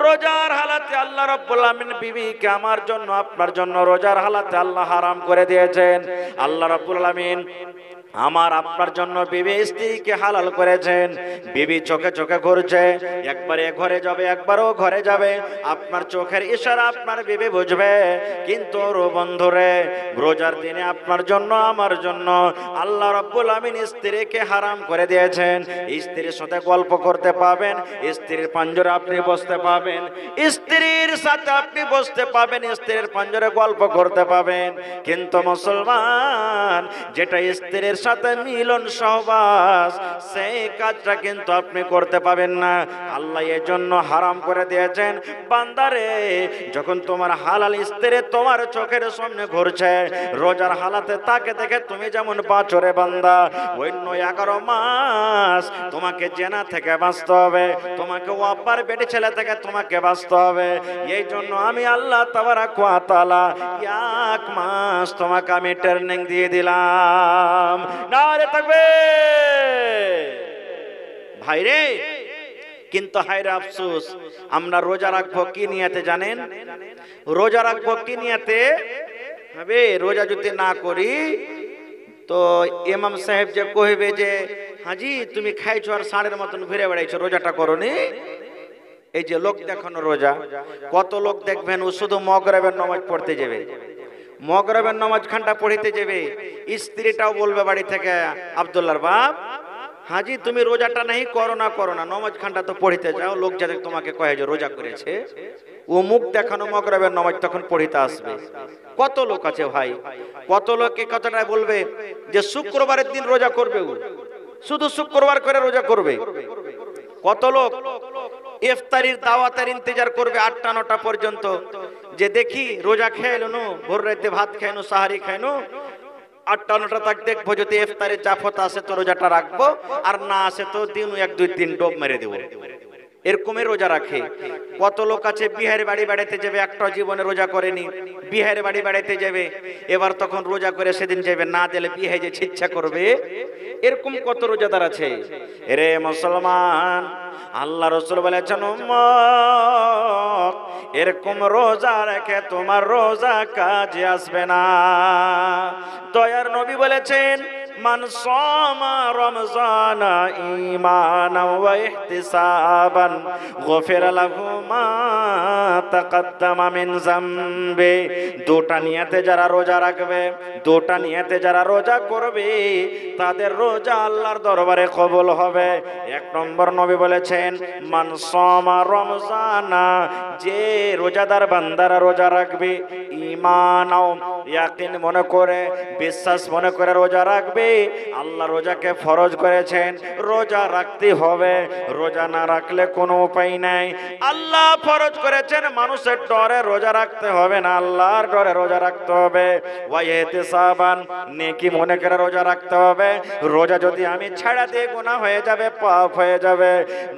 রোজার হালাতে আল্লাহ রাব্বুল আমিন বিবিকে আমার জন্য আপনার জন্য রোজার হালাতে আল্লাহ হারাম করে দিয়েছেন। আল্লাহ রাব্বুল আমিন আমার আপনার জন্য বিবি স্ত্রীকে হালাল করেছেন। বিবি চোখে চোখে ঘুরছে, একবারে ঘরে যাবে একবারও ঘরে যাবে, আপনার চোখের ইশারা আপনার বিবি বুঝবে। কিন্তু বন্ধুরে, রোজার দিনে আপনার জন্য আমার জন্য আল্লাহ রাব্বুল আমিন স্ত্রীকে হারাম করে দিয়েছেন। স্ত্রীর সাথে গল্প করতে পাবেন, স্ত্রীর পাঞ্জরে আপনি বসতে পাবেন, স্ত্রীর সাথে আপনি বসতে পাবেন, স্ত্রীর পাঞ্জরে গল্প করতে পাবেন। কিন্তু মুসলমান, যেটা স্ত্রীর সাথে মিলন সহবাস, সেই কাজটা কিন্তু আপনি করতে পাবেন না। আল্লাহ এর জন্য হারাম করে দিয়েছেন। বান্দারে, যখন তোমার হালাল স্ত্রী তোমার চোখের সামনে ঘুরছে, রোজার হালাতে তাকে দেখে তুমি যেমন বাঁচরে বান্দা, অন্য 11 মাস তোমাকে জেনা থেকে বাঁচতে হবে, তোমাকে ওয়াপার বেটি ছেলে থেকে তোমাকে বাঁচতে হবে। এই জন্য আমি আল্লাহ তাবারাক ওয়া তাআলা 1 মাস তোমাকে আমি ট্রেনিং দিয়ে দিলাম। নারে তাকবীর। ভাইরে, কিন্তু হায়রে আফসোস, আমরা রোজা রাখবো কি নিয়তে জানেন? রোজা রাখবো কি নিয়তে? হবে রোজা যদি না করি তো ইমাম সাহেব যে কইবে যে হাজি তুমি খাইছো আর ষাঁড়ের মতন ঘুরে বেড়াইছো, রোজাটা করোনি। এই যে লোক দেখানো রোজা, কত লোক দেখবেন ও শুধু মাগরিবের নামাজ পড়তে যাবে, মাগরিবের নামাজ খানটা পড়িতে যাবে, স্ত্রীটাও বলবে বাড়ি থেকে, আব্দুল্লাহর বাপ হাজি তুমি রোজাটা নাই করো না, নামাজ খানটা তো পড়িতে যাও, লোক যাতে তোমাকে কয়ে যে রোজা করেছে। ও মুখ দেখানো মাগরিবের নামাজ তখন পড়িতে আসবে। কত লোক আছে ভাই, কত লোক এই কথাটা বলবে যে শুক্রবারের দিন রোজা করবে, ও শুধু শুক্রবার করে রোজা করবে। কত লোক ইফতারির দাওয়াতের ইন্তজার করবে 8টা-9টা পর্যন্ত, যে দেখি রোজা খেয়ে নো, ভোর রাতে ভাত খাইনো, সাহারি খাইনো, 8টা-9টা তক দেখবো, যদি ইফতারের জাফত আসে তো রোজাটা রাখবো, আর না আসে তো দিন 1-2-3 ডোব মেরে দেবো। এরকমই রোজা রাখে। কত লোক আছে বিহারে বাড়ি বেড়াতে যাবে, একটা জীবনে রোজা করেনি, বিহারে বাড়ি বেড়াতে যাবে, এবার তখন রোজা করে সেদিন যাবে, না দিলে বিহে যে ছিচ্ছা করবে। এরকম কত রোজাদার আছে। রে মুসলমান, আল্লাহ রাসূল বলেছেন উম্মত, এরকম রোজা রেখে তোমার রোজা কাজে আসবে না। দয়ার নবী বলেছেন মান সামা রমজানা ঈমানান ওয়া ইহতিসাবান গফিরা লাহু মা তাকদ্দামা মিন যামবি। দুটা নিয়তে যারা রোজা রাখবে, দুটা নিয়তে যারা রোজা করবে, তাদের রোজা আল্লাহর দরবারে কবুল হবে। 1 নম্বর নবী বলেছেন মান সামা রমজানা, যে রোজাদার বান্দারা রোজা রাখবে, ঈমান ও ইয়াকিন মনে করে, বিশ্বাস মনে করে রোজা রাখবে, আল্লাহ রোজাকে ফরজ করেছেন, রোজা রাখতে হবে, রোজা না রাখলে কোনো উপায় নাই। আল্লাহ ফরজ করেছেন, মানুষের ডরে রোজা রাখতে হবে না, আল্লাহর ডরে রোজা রাখতে হবে। ওয়া ইহতিসাবান, নেকি মনে করে রোজা রাখতে হবে। রোজা যদি আমি ছাড়া দিয়ে গুনাহ হয়ে যাবে, পাপ হয়ে যাবে।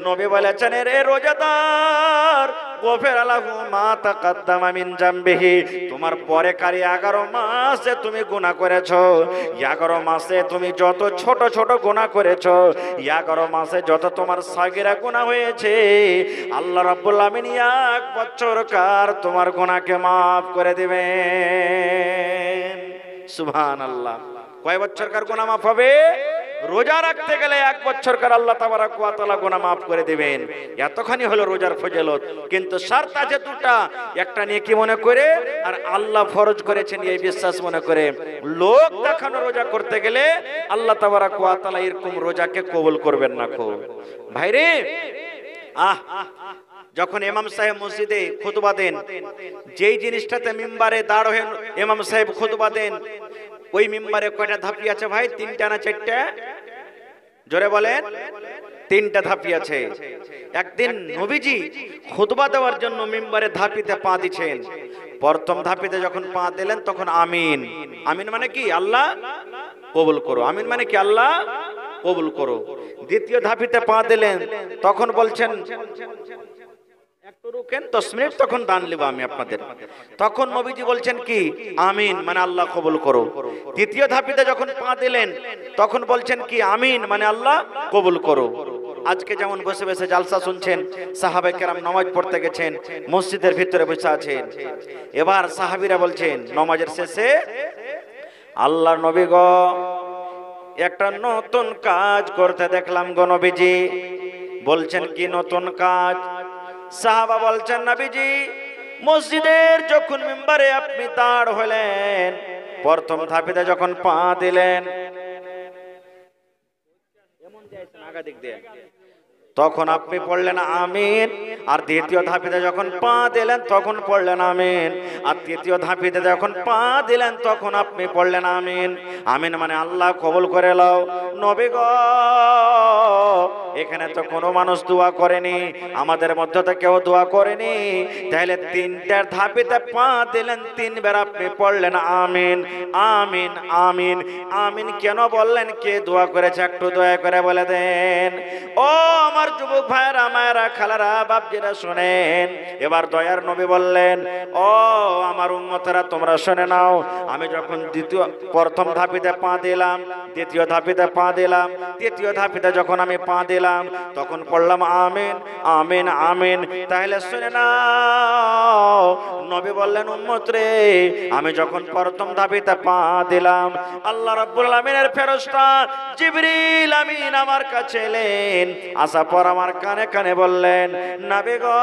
নবী বলেছেন রে রোজাদার, গফিরা লাহু মা তাকদ্দামা মিন যামবিহি, তোমার পরে কারি 11 মাসে তুমি গুনাহ করেছো, 11 মাসে তুমি যত ছোট ছোট গুনাহ করেছো, 11 মাসে যত তোমার সাগীরা গুনাহ হয়েছে, আল্লাহ রাব্বুল আমিন 1 বছর কার তোমার গুনাহকে maaf করে দিবেন। সুবহানাল্লাহ। কয় বছর কার গুনাহ maaf হবে? রোজা রাখতে গেলে 1 বছর কার আল্লাহ তাবারাক ওয়া তাআলা গুনাহ maaf করে দিবেন। এতখানি হলো রোজার ফজিলত। কিন্তু শর্ত আছে দুটা, একটা নেকি মনে করে আর আল্লাহ ফরজ করেছেন এই বিশ্বাস মনে করে। লোক দেখানো রোজা করতে গেলে আল্লাহ তাবারাক ওয়া তাআলা এরকম রোজাকে কবুল করবেন না। কো ভাইরে, যখন ইমাম সাহেব মসজিদে খুতবা দেন, যেই জিনিসটাতে মিম্বারে দাঁড় হয়ে ইমাম সাহেব খুতবা দেন, ওই মিম্বারে কয়টা ধাপি আছে ভাই? 3টা না 4টা? জোরে বলেন। 3টা ধাপি আছে। একদিন নবীজি খুতবা দেওয়ার জন্য মিম্বারে ধাপিতে পা দিচ্ছেন। প্রথম ধাপিতে যখন পা দিলেন তখন আমিন, আমিন মানে কি? আল্লাহ কবুল করো। আমিন মানে কি? আল্লাহ কবুল করো। দ্বিতীয় ধাপিতে পা দিলেন, তখন বলছেন একটু রুকেন, 10 মিনিট, তখন দান নেব আমি আপনাদের। তখন নবীজি বলছেন কি? আমিন মানে আল্লাহ কবুল করো। তৃতীয় ধাপিতে যখন পা দিলেন তখন বলছেন কি? আমিন মানে আল্লাহ কবুল করো। আজকে যেমন বসে বসে জালসা শুনছেন, সাহাবায়ে কেরাম নামাজ পড়তে গেছেন, মসজিদের ভিতরে বসে আছেন। এবার সাহাবীরা বলছেন নামাজের শেষে, আল্লাহর নবী গো, একটা নতুন কাজ করতে দেখলাম গো নবীজি। বলছেন কি নতুন কাজ? সাহাবা বলছেন নবীজি, মসজিদের যখন মিম্বারে আপনি দাঁড় হলেন, প্রথম ধাপেতে যখন পা দিলেন, তখন আপনি পড়লেন আমিন। আর দ্বিতীয় ধাপেতে যখন পা দিলেন তখন পড়লেন আমিন। আর তৃতীয় ধাপেতে যখন পা দিলেন তখন আপনি পড়লেন আমিন। আমিন মানে আল্লাহ কবুল করে লও। নবী গো, এখানে তো কোনো মানুষ দোয়া করেনি, আমাদের মধ্যে তো কেউ দোয়া করেনি, তাহলে তিনটার ধাপেতে পা দিলেন, তিনবার আপনি পড়লেন আমিন আমিন আমিন আমিন। কেন বললেন? কে দোয়া করেছে একটু দয়া করে বলে দেন। ও আমার যুবক ভাইরা, মায়েরা, খালারা, বাপজিরা শুনেন। এবার দয়ার নবী বললেন, ও আমার উম্মতেরা তোমরা শুনে নাও, আমি যখন প্রথম ধাপেতে পা দিলাম, দ্বিতীয় ধাপেতে পা দিলাম, তৃতীয় ধাপেতে যখন আমি পা দিলাম তখন পড়লাম আমিন আমিন আমিন। তাহলে শুনে নাও, নবী বললেন উম্মত রে, আমি যখন প্রথম ধাপেতে পা দিলাম, আল্লাহ রাব্বুল আলামিনের ফেরেশতা জিবরিল আমিন আমার কাছে এলেন। আসার পর আমার কানে কানে বললেন, নবী গো,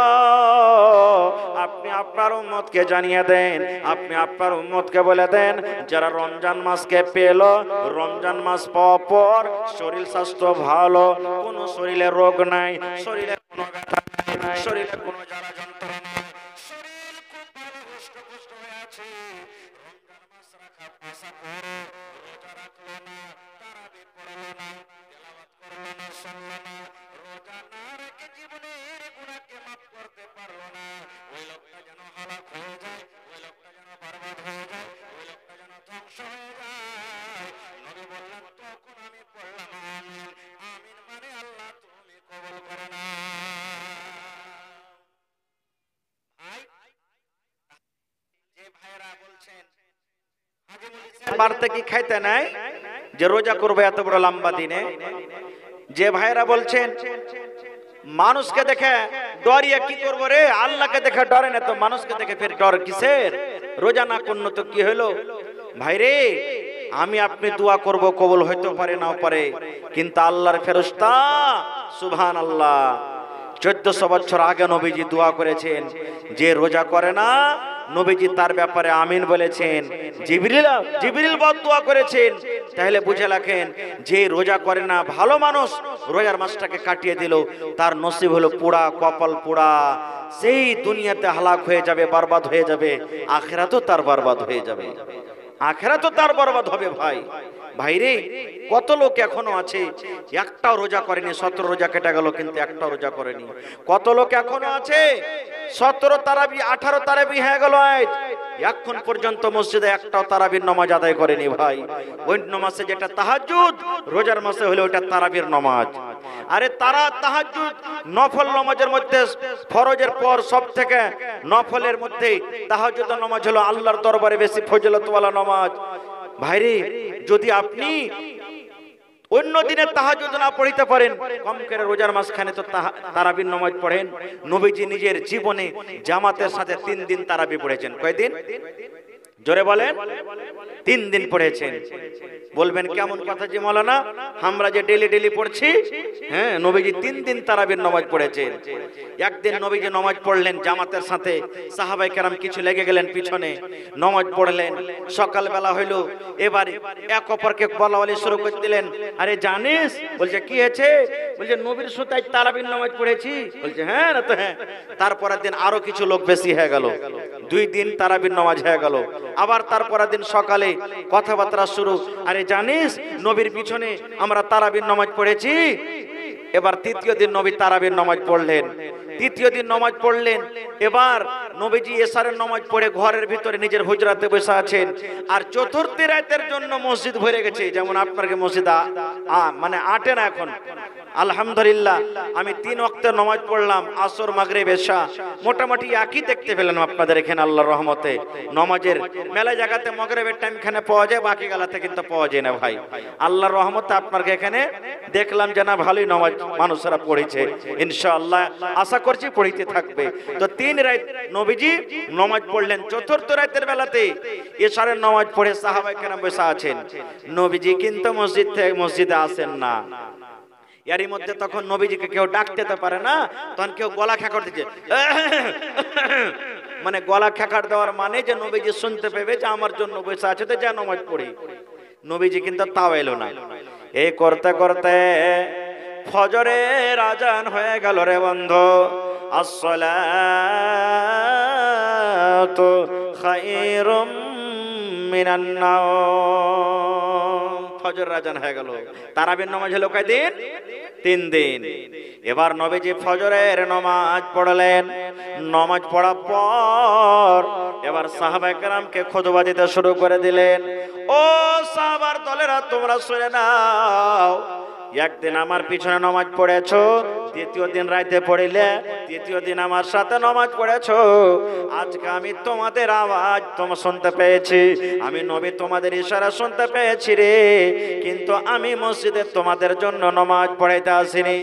আপনি আপনার উম্মতকে জানিয়ে দেন, আপনি আপনার উম্মতকে বলে দেন, যারা রমজান মাসকে পেল, রমজান মাস পাওয়ার পর শরীর স্বাস্থ্য ভালো, কোনো শরীরে রোগ নাই, শরীরে কোনো ব্যথা নাই, শরীরে কোনো জ্বালা যন্ত্রণা নাই, শরীর খুব ভালো হুষ্ট হয়ে আছে, রমজান মাস রাখা পাশা করো, রোজা রাখলো না, তারাবি পড়লো না, তেলাওয়াত করলো না, শুনলো না, রোজা না রেখে জীবনের গুনাহকে মাফ করতে পারলো না, ওই লোকটা যেন হালাক হয়ে যায়, ওই লোকটা যেন বরবাদ হয়ে যায়, ওই লোকটা যেন ধ্বংস হয়ে যায়। নবী বললেন, তখন আমি পড়লাম আমিন আমিন মানে আল্লাহ তুমি কবুল করে না। ভাই, যে ভাইরা বলছেন হাজি মুলিসের বাড়তে কি খাইতে নাই যে রোজা করবে এত বড় লম্বা দিনে, যে ভাইরা বলছেন মানুষকে দেখে ডরিয়ে কি করবো রে, আল্লাহকে দেখে ডরে না তো মানুষকে দেখে ফের ডর কিসের? রোজা না করলে তো কি হলো? ভাইরে, আমি আপনি দোয়া করব, কবুল হইতে পারে নাও পারে, কিন্তু আল্লাহর ফেরেশতা সুবহানাল্লাহ 1400 বছর আগে নবীজি দোয়া করেছেন, যে রোজা করে না নবীজি তার ব্যাপারে আমিন বলেছেন, জিবরিল বদদুয়া করেছেন। তাহলে বুঝে রাখেন, যে রোজা করে না ভালো মানুষ রোজার মাসটাকে কাটিয়ে দিল, তার নসিব হলো পোড়া, কপাল পোড়া, সেই দুনিয়াতে হালাক হয়ে যাবে, বরবাদ হয়ে যাবে, আখিরাতও তার বরবাদ হয়ে যাবে, আখিরাতও তার বরবাদ হবে। ভাইরে, কত লোক এখনো আছে একটাও রোজা করেনি, 17 রোজা কেটে গেল কিন্তু একটাও রোজা করেনি। কত লোক এখনো আছে 17 তারাবি 18 তারাবি হয়ে গেল, এখন পর্যন্ত মসজিদে একটাও তারাবির নামাজ আদায় করেনি। ভাই, ওই নামাজে যেটা তাহাজ্জুদ, রোজার মাসে হলো ওইটা তারাবির নামাজ। আরে তাহাজ্জুদ নফল নামাজের মধ্যে ফরজের পর সব থেকে নফলের মধ্যে তাহাজ্জুদের নামাজ হলো আল্লাহর দরবারে বেশি ফজিলতওয়ালা নামাজ। ভাইরে, যদি আপনি অন্য দিনে তাহাজ্জুদ না পড়িতে পারেন, কম করে রোজার মাসখানে তো তারাবির নামাজ পড়েন। নবীজি নিজের জীবনে জামাতের সাথে 3 দিন তারাবি পড়েছেন। কয়দিন? জোরে বলেন। 3 দিন পড়েছেন। বলবেন কেমন কথা জি মাওলানা, আমরা যে ডেলি পড়ছি, হ্যাঁ, নবীজি 3 দিন তারাবির নামাজ পড়েছেন। একদিন নবীজি নামাজ পড়লেন জামাতের সাথে, সাহাবায়ে কেরাম কিছু লেগে গেলেন পিছনে, নামাজ পড়লেন। সকালবেলা হইল, এবারে এক অপরকে বলাবলি শুরু করে দিলেন, আরে জানিস? বলছে কি হয়েছে? বলছে নবীর সুতায় তারাবির নামাজ পড়েছি। বলছে হ্যাঁ না তো হ্যাঁ। তারপরের দিন আরো কিছু লোক বেশি হয়ে গেল, 2 দিন তারাবির নামাজ হয়ে গেল। আবার তারপরের দিন সকালে কথাবার্তা শুরু, আরে জানিস নবীর পিছনে আমরা তারাবির নামাজ পড়েছি। এবার তৃতীয় দিন নবী তারাবির নামাজ পড়লেন, তৃতীয় দিন নামাজ পড়লেন। এবার নবীজি এশারের নামাজ পড়ে ঘরের ভিতরে নিজের হুজরাতে বসে আছেন, আর চতুর্থ রাতের জন্য মসজিদ ভরে গেছে। যেমন আপনাকে মসজিদ মানে আটে না, এখন আলহামদুলিল্লাহ আমি 3 ওয়াক্তের নামাজ পড়লাম, আসর মাগরিব এশা, মোটামুটি একই দেখতে পেলাম আপনাদের এখানে আল্লাহর রহমতে। নামাজের মেলা জায়গাতে মাগরিবের টাইম এখানে পাওয়া যায়, বাকি গালাতে কিন্তু পাওয়া যায় না ভাই। আল্লাহর রহমতে আপনাকে এখানে দেখলাম যে না ভালোই নামাজ মানুষরা পড়েছে, ইনশাআল্লাহ আশা করছি পড়িতে থাকবে। তো 3 রাত নবীজি নামাজ পড়লেন। চতুর্থ রাতের বেলাতে এশারের নামাজ পড়ে সাহাবায়ে কেরাম বসে আছেন, নবীজি কিন্তু মসজিদে আসেন না। এরই মধ্যে তখন নবীজিকে কেউ ডাকতে তো পারে না, তখন কেউ গলা খেকার দিচ্ছে, মানে গলা খেকার দেওয়ার মানে যে নবীজি শুনতে পেবে যে আমার জন্য বসে আছে, তো যা নামাজ পড়ি। নবীজি কিন্তু তাও এলো না। এই করতে করতে ফজরের আজান হয়ে গেল রে বন্ধু। আসসালাতু খায়রুম মিনান নাওম। ফজর আজান হয়ে গেল। তারাবির নামাজ হলো কয় দিন? 3 দিন। এবার নবীজি ফজরের নামাজ পড়লেন। নামাজ পড়ার পর এবার সাহাবায়ে কেরামকে খুতবা দিতে শুরু করে দিলেন। ও সাহাবার দলেরা, তোমরা শুনে নাও, একদিন আমার পিছনে নামাজ পড়েছো, দ্বিতীয় দিন রাতে পড়িলে, তৃতীয় দিন আমার সাথে নামাজ পড়েছো। আজকে আমি তোমাদের আওয়াজ শুনতে পেয়েছি, আমি নবী তোমাদের ইশারা শুনতে পেয়েছি রে, কিন্তু আমি মসজিদে তোমাদের জন্য নামাজ পড়াইতে আসিনি।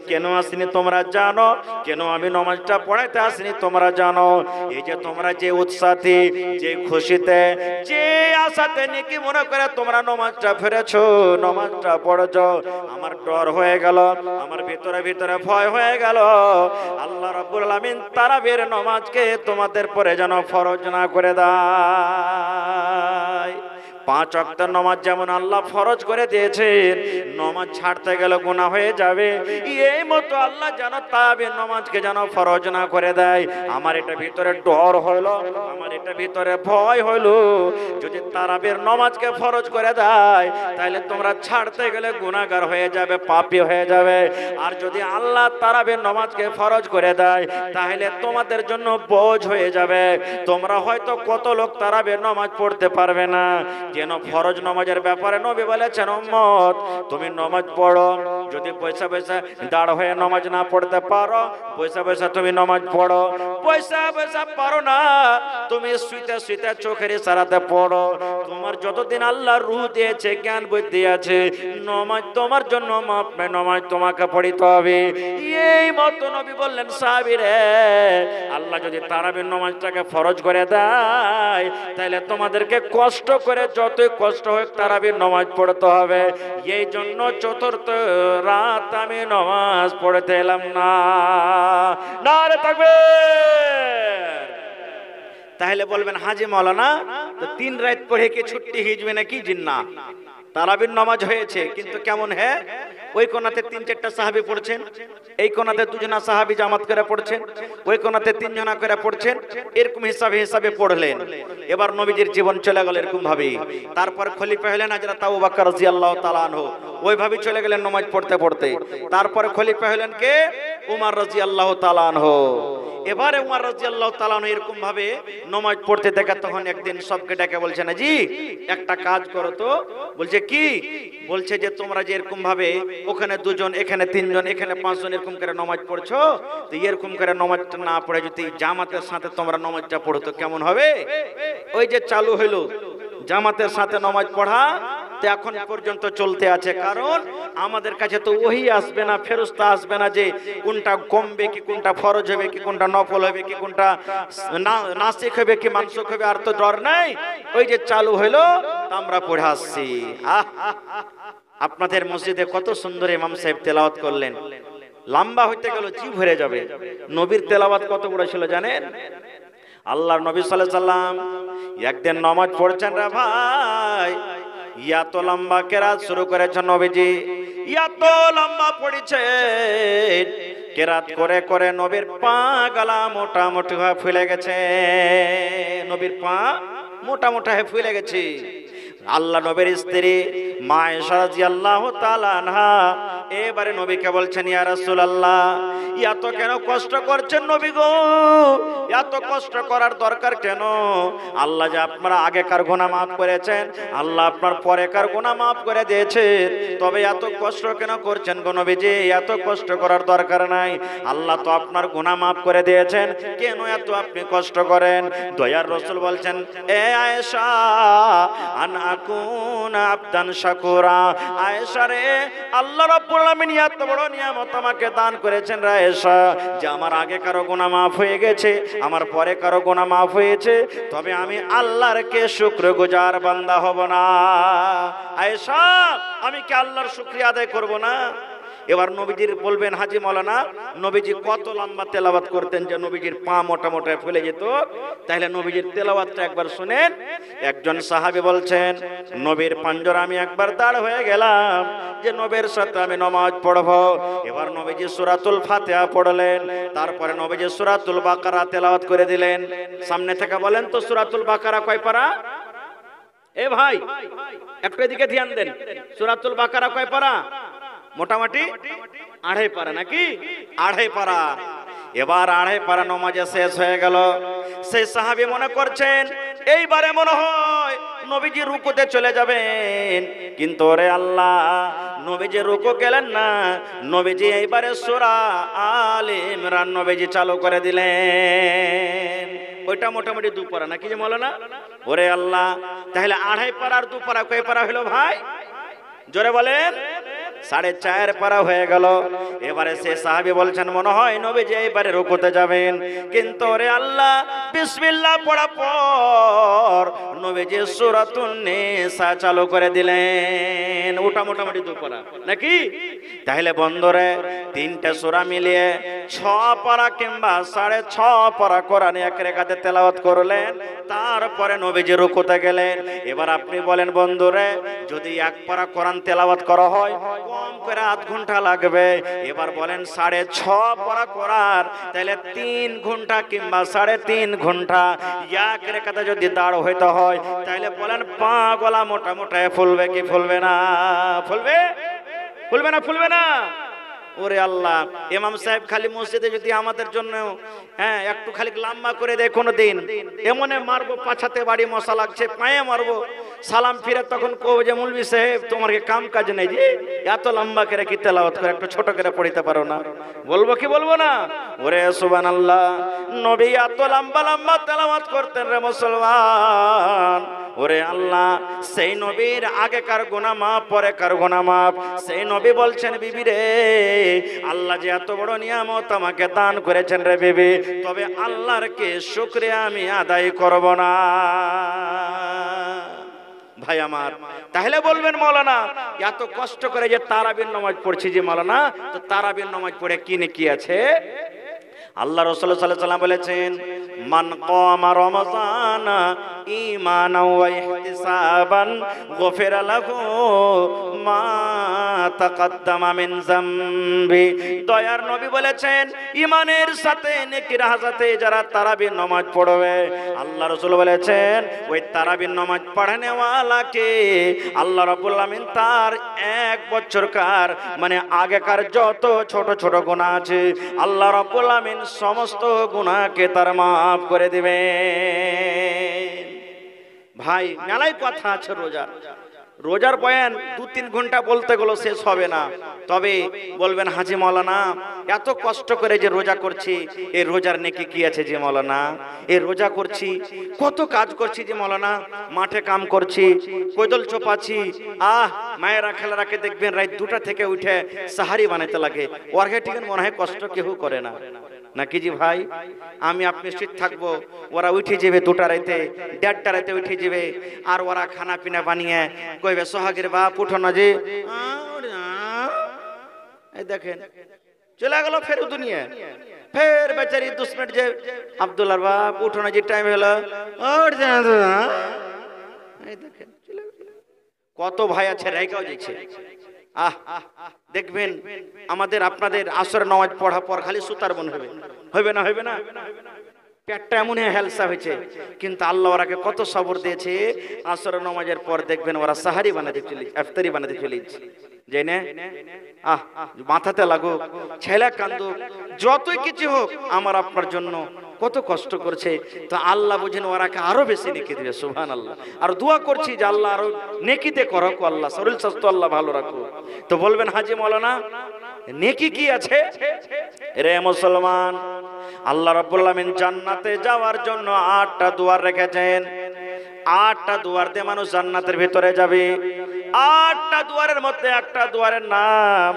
কেন আসিনি তোমরা জানো? কেন আমি নামাজটা পড়াইতে আসিনি তোমরা জানো? এই যে তোমরা যে উৎসাহে, যে খুশিতে, যে আশাতে নেকি মনে করে তোমরা নামাজটা ফেরেছো, নামাজটা পড়েছো, আমার ডর হয়ে গেল, আমার ভিতরে ভিতরে ভয় হয়ে গেল। আল্লাহ রাব্বুল আলামিন তারাবির নামাজকে তোমাদের পরে যেন ফরজ না করে দেয়। 5 ওয়াক্তের নামাজ যেমন আল্লাহ ফরজ করে দিয়েছেন, নামাজ ছাড়তে গেলে গুনাহ হয়ে যাবে, এই মতো আল্লাহ যেন তারাবির নামাজকে যেন ফরজ না করে দেয়। আমার এটা ভিতরে ডর হলো, আমার এটা ভিতরে ভয় হলো, যদি তারাবির নামাজকে ফরজ করে দেয় তাহলে তোমরা ছাড়তে গেলে গুনাহগার হয়ে যাবে, পাপী হয়ে যাবে। আর যদি আল্লাহ তারাবির নামাজকে ফরজ করে দেয় তাহলে তোমাদের জন্য বোঝ হয়ে যাবে। তোমরা হয়তো কত লোক তারাবির নামাজ পড়তে পারবে না। কেন? ফরজ নামাজের ব্যাপারে নবী বলেছেন, উম্মত তুমি নামাজ পড়ো, যদি পয়সা পয়সা দাঁড় হয়ে নামাজ না পড়তে পারো, পয়সা পয়সা তুমি নামাজ পড়ো। পয়সা পয়সা পারো না, তুমি শুইতে শুইতে চোখের ইশারাতে পড়ো। তোমার যতদিন আল্লাহ রূহ দিয়েছে, জ্ঞান বুদ্ধি আছে, নামাজ তোমার জন্য মাপ নাই, নামাজ তোমাকে পড়িতে হবে। এই মতো নবী বললেন, সাহাবীরে আল্লাহ যদি তারাবির নামাজটাকে ফরজ করে দেয় তাহলে তোমাদেরকে কষ্ট করে, যতই কষ্ট হোক, তারাবির নামাজ পড়তে হবে। এই জন্য চতুর্থ রাত আমি নামাজ পড়তে এলাম না। নারে তাকবীর। তাহলে বলবেন, হাজি মাওলানা তো 3 রাত পড়ে কি ছুটি হিজবে নাকি? জিন্না তারাবির নামাজ হয়েছে, কিন্তু কেমন? হ্যাঁ, ওই কোনাতে 3-4টা সাহাবী পড়ছেন, এই কোনাতে 2 জনা সাহাবী জামাত করে পড়ছেন, ওই কোনাতে 3 জনা করে পড়ছেন, এরকম হিসাবে হিসাবে পড়লেন। এবার নবীজির জীবন চলে গেল এরকম ভাবে। তারপর খলিফা হলেন হযরত আবু বকর রাদিয়াল্লাহু তাআলা আনহু, ওইভাবে চলে গেলেন নামাজ পড়তে পড়তে। তারপরে খলিফা হলেন কে? উমর রাদিয়াল্লাহু তাআলা আনহু। এবারে উমর রাদিয়াল্লাহু তাআলা আনহু এরকম ভাবে নামাজ পড়তে দেখে তখন একদিন সবকে ডেকে বলছে, না জি একটা কাজ করো তো। বলছে কি? বলছে যে তোমরা যে এরকম ভাবে ওখানে 2 জন, এখানে 3 জন, এখানে 5 জন এরকম করে নামাজ পড়ছো, তো এরকম করে নামাজটা না পড়ে যদি জামাতের সাথে তোমরা নামাজটা পড়ো তো কেমন হবে? ওই যে চালু হলো জামাতের সাথে নামাজ পড়া, তো এখন পর্যন্ত চলতে আছে। কারণ আমাদের কাছে তো ওহী আসবে না, ফেরেশতা আসবে না যে কোনটা কমবে কি কোনটা ফরজ হবে কি কোনটা নফল হবে কি কোনটা নাসিখ হবে কি মানসুখ হবে, আর তো ডর নাই। ওই যে চালু হলো আমরা পড়ে আসছি। আপনাদের মসজিদে কত সুন্দর ইমাম সাহেব তেলাওয়াত করলেন, লম্বা হইতে গেল জি ভরে যাবে। নবীর তেলাওয়াত কত বড় ছিল জানেন? আল্লাহর নবী সাল্লাল্লাহু আলাইহি সাল্লাম একদিন নামাজ পড়ছেন রে ভাই, এত লম্বা কেরাত শুরু করেছেন নবীজি, এত লম্বা পড়েছে, কেরাত করে করে নবীর পা গলা মোটামুটি হয়ে ফুলে গেছে, নবীর পা মোটা মোটা হয়ে ফুলে গেছে। আল্লাহ নবীর স্ত্রী মা আয়েশা রাদিয়াল্লাহু তাআলা আনহা এবারে নবীকে বলছেন ইয়া রাসূলুল্লাহ এত কেন কষ্ট করছেন নবী গো, এত কষ্ট করার দরকার কেন? আল্লাহ যে আপনার আগেকার গুনাহ মাফ করেছেন, আল্লাহ আপনার পরেকার গুনাহ মাফ করে দিয়েছে, তবে এত কষ্ট কেন করছেন গো নবীজি? এত কষ্ট করার দরকার নাই, আল্লাহ তো আপনার গুনাহ মাফ করে দিয়েছেন, কেন এত আপনি কষ্ট করেন? দয়ার রাসূল বলছেন এ আয়েশা আন আকুনা আবদান শাকুরা, আয়েশা রে আল্লাহ রাব্বুল আলামিন এত বড় নিয়ামত আমাকে দান করেছেন রে আয়েশা, যে আমার আগে কারো গুনাহ মাফ হয়ে গেছে, আমার পরে কারো গুনাহ মাফ হয়েছে, তবে আমি আল্লাহর কে শুকরগুজার বান্দা হব না? আয়েশা আমি কি আল্লাহর শুকরিয়া আদায় করব না? এবার নবীজির বলবেন হাজী মাওলানা নবীজি কত লম্বা তেলাওয়াত করতেন যে নবীজির পা মোটা মোটা ফুলে যেত? তাহলে নবীজির তেলাওয়াতটা একবার শুনেন। একজন সাহাবী বলছেন নবীর পাঞ্জরা আমি একবার দাঁড় হয়ে গেলাম যে নবীর সাথে আমি নামাজ পড়ব। এবার নবীজি সূরাতুল ফাতিহা পড়লেন, তারপরে নবীজি সূরাতুল বাকারা তেলাওয়াত করে দিলেন। সামনে থেকে বলেন তো সূরাতুল বাকারা কয় পারা? এ ভাই একটু এদিকে ধ্যান দেন, সূরাতুল বাকারা কয় পারা? মোটামুটি 2.5 পারা নাকি? 2.5 পারা। এবার 2.5 পারা নামাজ শেষ হয়ে গেল। সেই সাহাবী মনে করছেন এইবারে মনে হয় নবীজি রুকুতে চলে যাবেন, কিন্তু ওরে আল্লাহ নবীজি রুকু গেলেন না, নবীজি এইবারে সূরা আলে ইমরান নবীজি চালু করে দিলেন। ওইটা মোটামুটি 2 পারা নাকি যে মাওলানা? ওরে আল্লাহ তাহলে 2.5 পারা আর 2 পারা কয় পারা হলো ভাই? জোরে বলেন। 4.5 পারা হয়ে গেল। এবারে সে সাহাবী বলছেন মনে হয় নবীজি এবারে রুকুতে যাবেন, কিন্তু ওরে আল্লাহ বিসমিল্লাহ পড়া পর নবীজি সূরাতুন নিসা চালু করে দিলেন। ওটা মোটামুটি 2 পারা নাকি? তাহলে বন্ধুরে 3টে সূরা মিলিয়ে 6 পারা কিংবা 6.5 পারা কোরআন এক রেখাতে তেলাওয়াত করলেন, তারপরে নবীজি রুকুতে গেলেন। এবার আপনি বলেন বন্ধুরে যদি 1 পারা কোরআন তেলাওয়াত করা হয় কম করে 8 ঘন্টা লাগবে। এবার বলেন 6.5 পারা কোরআন তাহলে 3 ঘন্টা কিংবা 3.5 ঘন্টা এক রেখাতে যদি দাঁড় হইতে হয়, তাহলে বলেন পা গলা মোটা মোটা ফুলবে কি ফুলবে না? ফুলবে? ফুলবে না? ফুলবে না? ওরে আল্লাহ ইমাম সাহেব খালি মসজিদে যদি আমাদের জন্য একটু খালি লম্বা করে দেয় কোনো দিন, এমনে মারবো পাছাতে বাড়ি মশা লাগছে পায়ে মারবো, সালাম ফিরে তখন কব যে মৌলভী সাহেব তোমার কি কাম কাজ নেই যে এত লম্বা করে কি তেলাওয়াত করে একটু ছোট করে পড়িতে পারো না? বলবো কি বলবো না? ওরে সুবহানাল্লাহ নবী এত লম্বা লম্বা তেলাওয়াত করতেন রে মুসলমান। ওরে আল্লাহ সেই নবীর আগেকার গুনাহ মাফ পরেকার গুনাহ মাফ। সেই নবী বলছেন বিবি রে আল্লাহ যে এত বড় নিয়ামত আমাকে দান করেছেন রে বিবি, তবে আল্লাহর কে শুকরিয়া আমি আদায় করব না? ভাই আমার তাহলে বলবেন মাওলানা এত কষ্ট করে যে তারাবির নামাজ পড়ছি যে মাওলানা, তো তারাবির নামাজ পড়ে কি নেকি আছে? আল্লাহ রাসূল সাল্লাল্লাহু আলাইহি ওয়াসাল্লাম বলেছেন মান কামা রমাযান ঈমানাও ওয়া ইহতিসাবান গফিরা লাহু মা তাকাদ্দামা মিন যামবি। দয়ার নবী বলেছেন ঈমানের সাথে নেকির হাজাতে যারা তারাবির নামাজ পড়বে, আল্লাহ রাসূল বলেছেন ওই তারাবির নামাজ পড়ানে ওয়ালাকে আল্লাহ রাব্বুল আমিন তার 1 বছরকার মানে আগেকার যত ছোট ছোট গুনাহ আছে আল্লাহ রাব্বুল আমিন সমস্ত গুনাহকে তার মাফ করে দিবেন। ভাই মেলাই কথা আছে রোজার বয়ান 2-3 ঘন্টা বলতে গেল শেষ হবে না। তবে বলবেন হাজী মাওলানা এত কষ্ট করে যে রোজা করছি এই রোজার নেকি কি আছে যে মাওলানা? এই রোজা করছি কত কাজ করছি যে মাওলানা, মাঠে কাম করছি, কোদল চোপাচ্ছি, মায়েরা খেলারাকে দেখবেন রাত 2টা থেকে উঠে সাহারি বানাইতে লাগে, ওয়ার্কে ঠিক মনে হয় কষ্ট কেউ করে না নাকি জি ভাই? আমি আপনি স্থির থাকবো, ওরা উঠে যাবে 2টা রাতে 1:30টা রাতে উঠে যাবে, আর ওরা খানা পিনা বানিয়ে কইবে সোহাগের বাপ উঠো না যে, এই দেখেন চলে গেল ফের দুনিয়া। ফের বেচারি 2 মিনিট যে আব্দুল্লাহর বাপ উঠো না যে টাইম হলো, এই দেখেন কত ভাই আছে রাইকাও যাচ্ছে। দেখবেন আমাদের আপনাদের আসর নামাজ পড়া পর খালি সুতার বন হবে, হইবে না? হইবে না? পেটটা এমন হেলসা হয়েছে, কিন্তু আল্লাহ ওরাকে কত সবর দিয়েছে। আসরের নামাজের পর দেখবেন ওরা সাহারি বানাতে চলে, ইফতারি বানাতে চলেছে, জেনে মাথাতে লাগুক, ছেলে কান্দুক, যতই কিছু হোক, আমার আপনার জন্য কত কষ্ট করছে। তো আল্লাহ বুঝেন ওরাকে আরো বেশি নেকি দিবে। সুবহানাল্লাহ। আর দোয়া করছি যে আল্লাহ আরো নেকিতে করো, আল্লাহ শরীর স্বাস্থ্য আল্লাহ ভালো রাখো। তো বলবেন হাজি মাওলানা নেকি কি আছে? রে মুসলমান, আল্লাহ রাব্বুল আলামিন জান্নাতে যাওয়ার জন্য 8টা দুয়ার রেখেছেন। 8টা দুয়ার দিয়ে মানুষ জান্নাতের ভিতরে যাবে। 8টা দুয়ারের মধ্যে একটা দুয়ারের নাম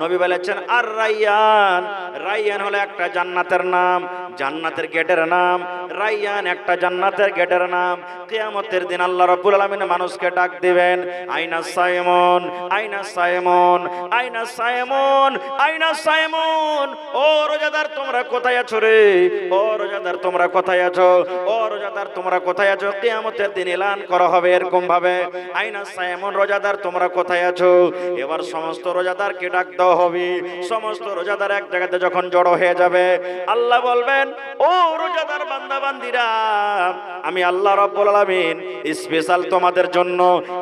নবী বলেছেন আর রায়্যান। রায়্যান হলো একটা জান্নাতের নাম, জান্নাতের গেটের নাম। রায়্যান একটা জান্নাতের গেটের নাম। কিয়ামতের দিন আল্লাহ রাব্বুল আলামিন মানুষকে ডাক দিবেন, আইনা সাইমন, আইনা সাইমন, আইনা সাইমন, আইনা সাইমন। ও রোজাদার তোমরা কোথায় আছো রে? ও রোজাদার তোমরা কোথায় আছো? ও রোজাদার তোমরা কোথায় আছো? কিয়ামতের দিন এলান করা হবে এরকম ভাবে, আইনা সাইমন, রোজাদার তোমরা কোথায় আছো? এবার সমস্ত রোজাদারকে ডাক দেওয়া হবে। সমস্ত রোজাদার এক জায়গাতে যখন জড়ো হয়ে যাবে, আল্লাহ বলবেন, ও রোজাদার বান্দা বান্দিরা, আমি আল্লাহ রাব্বুল আলামিন স্পেশাল তোমাদের জন্য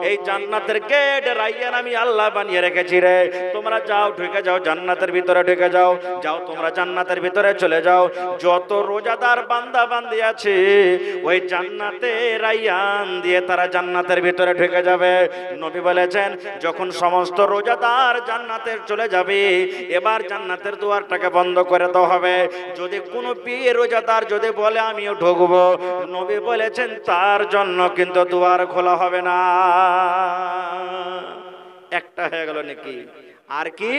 এই জান্নাতের গেট রায়্যান আমি আল্লাহ বানিয়ে রেখেছি রে। তোমরা যাও, ঢুকে যাও, জান্নাতের ভিতরে ঢুকে যাও। যাও তোমরা জান্নাতের ভিতরে চলে যাও। যত রোজাদার বান্দা বান্দি আছে ওই জান্নাতে রায়্যান দিয়ে তারা জান্নাতের ভিতরে ঢুকে যাবে। নবী বলেছেন যখন সমস্ত রোজাদার জান্নাতে চলে যাবে, এবার জান্নাতের দুয়ারটাকে বন্ধ করে দেওয়া হবে। যদি কোনো পীর রোজাদার যদি বলে আমিও ঢুকবো, নবী বলেছেন তার জন্য কিন্তু দুয়ার খোলা হবে না। একটা হয়ে গেল নাকি। আর কি?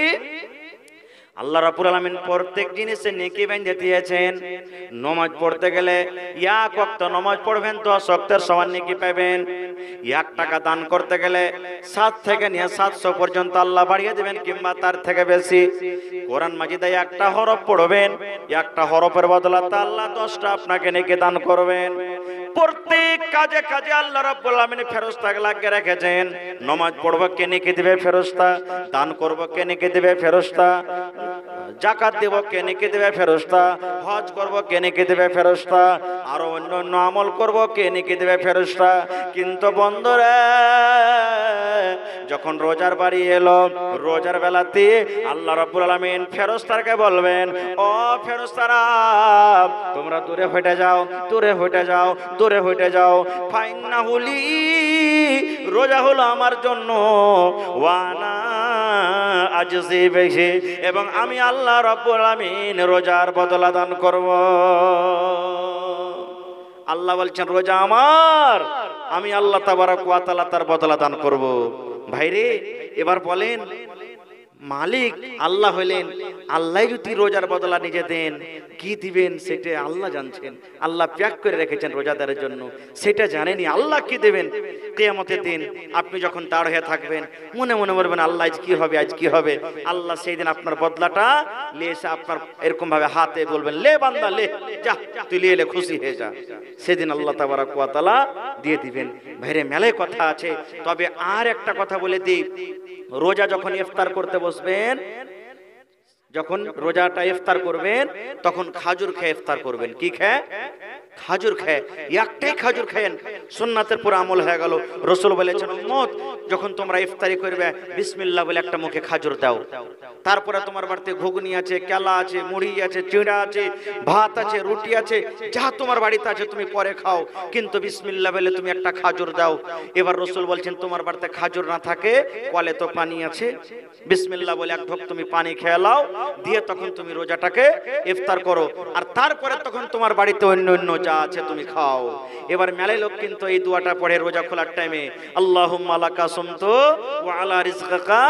আল্লাহ রাব্বুল আলামিন প্রত্যেক জিনিসে নেকি বেঁধে দিয়েছেন। নামাজ পড়তে গেলে 1 ওয়াক্ত নামাজ পড়বেন 10 ওয়াক্তের সমান নেকি পাবেন। 1 টাকা দান করতে গেলে 7 থেকে নিয়ে 700 পর্যন্ত আল্লাহ বাড়িয়ে দিবেন, কিংবা তার থেকে বেশি। কোরআন মাজিদে একটা হরফ পড়বেন, একটা হরফের বদলাতে আল্লাহ 10টা আপনাকে নেকি দান করবেন। প্রত্যেক কাজে কাজে আল্লাহ রাব্বুল আলামিন ফেরেশতা লাগিয়ে রেখেছেন। নামাজ পড়ব কে নেকি দিবে? ফেরেশতা। দান করব কে নেকি দিবে? ফেরেশতা। যাকাত দেব কে নেকি দেবে? ফেরেশতা। হজ করব কে নেকি দেবে? ফেরেশতা। আর অন্যান্য আমল করব কে নেকি দেবে? ফেরেশতা। কিন্তু বন্ধুরা, যখন রোজার বাড়ি এলো, রোজার বেলাতে আল্লাহ রাব্বুল আলামিন ফেরেশতাকে বলবেন, ও ফেরেশতারা তোমরা দূরে হটে যাও, দূরে হটে যাও, দূরে হটে যাও। ফাইন্নাহু লি, রোজা হলো আমার জন্য, ওয়ানা আজজি বিহি, এবং আমি আল্লাহ রাব্বুল আলামিন রোজার বদলা দান করব। আল্লাহ বলছেন রোজা আমার, আমি আল্লাহ তাবারক ওয়া তাআলা তার বদলা দান করব। ভাইরে এবার বলেন, মালিক আল্লাহ হলেন, আল্লাহ যদি রোজার বদলা নিজে দেন, কি দিবেন সেটা আল্লাহ জানছেন। আল্লাহ প্যাক করে রেখেছেন রোজাদারের জন্য, সেটা জানেনি আল্লাহ কি দেবেন। কিয়ামতের দিন আপনি যখন দাঁড় হয়ে থাকবেন, মনে মনে বলবেন আল্লাহ আজ কি হবে, আজ কি হবে। আল্লাহ সেই দিন আপনার বদলাটা নিয়ে এসে আপনার এরকম ভাবে হাতে বলবেন, লে বান্দা লে, যা তুই নিয়ে এলে, খুশি হয়ে যা। সেদিন আল্লাহ তাবারক ওয়া তাআলা দিয়ে দিবেন। ভাইরে মেলায় কথা আছে। তবে আর একটা কথা বলে দিই, রোজা যখন ইফতার করতে বসবেন, যখন রোজাটা ইফতার করবেন, তখন খাজুর খেয়ে ইফতার করবেন। কি খেয়ে? খাজুর খেয়ে। একটাই খাজুর খেয়েন, সুন্নাতের পুরো আমল হয়ে গেল। রাসূল বলেছেন উম্মত যখন তোমরা ইফতারি করবে বিসমিল্লাহ বলে একটা মুখে খাজুর দাও। তারপরে তোমার বাড়িতে ঘুগনি আছে, কেলা আছে, মুড়ি আছে, চিড়া আছে, ভাত আছে, রুটি আছে, যা তোমার বাড়িতে আছে তুমি পরে খাও, কিন্তু বিসমিল্লাহ বলে তুমি একটা খাজুর দাও। এবার রাসূল বলছেন তোমার বাড়িতে খাজুর না থাকে, কলে তো পানি আছে, বিসমিল্লাহ বলে এক ঢোক তুমি পানি খেয়ে নাও, দিয়ে তখন তুমি রোজাটাকে ইফতার করো। আর তারপরে তখন তোমার বাড়িতে অন্য অন্য যা আছে তুমি খাও। এবার মেলাই লোক কিন্তু এই দোয়াটা পড়ে রোজা খোলার টাইমে, আল্লাহুম্মা লাকা সুমতু ওয়া আলা রিজকিকা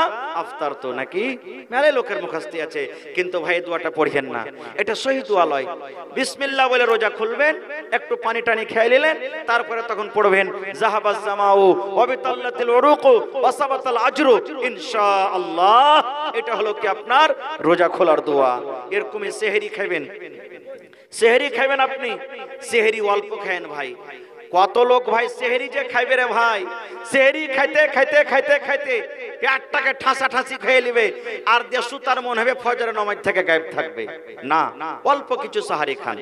আফতারতু, নাকি মেলাই লোকের মুখস্থি আছে, কিন্তু ভাই দোয়াটা পড়েন না, এটা সহি দোয়া লয়। বিসমিল্লাহ বলে রোজা খুলবেন, একটু পানি টানি খেয়ে নিলেন, তারপরে তখন পড়বেন যাহাবাজ জামাউ ওয়া বিতাল্লাতিল উরুকু ওয়া সাবাতাল আজরু ইনশাআল্লাহ। এটা হলো কি আপনার রোজা খোলার দোয়া। এরকমই সেহরি খাবেন, সেহরি খাবেন আপনি, সেহরি অল্প খায়েন ভাই। কত লোক ভাই সেহরি যে খাইবে রে ভাই, সেহরি খাইতে খাইতে খাইতে খাইতে একটাকে ঠাসা ঠাসি খেয়ে নিবে আর দিয়ে সুতার মন হবে ফজরের নামাজ থেকে গায়েব থাকবে না। অল্প কিছু সাহারি খান,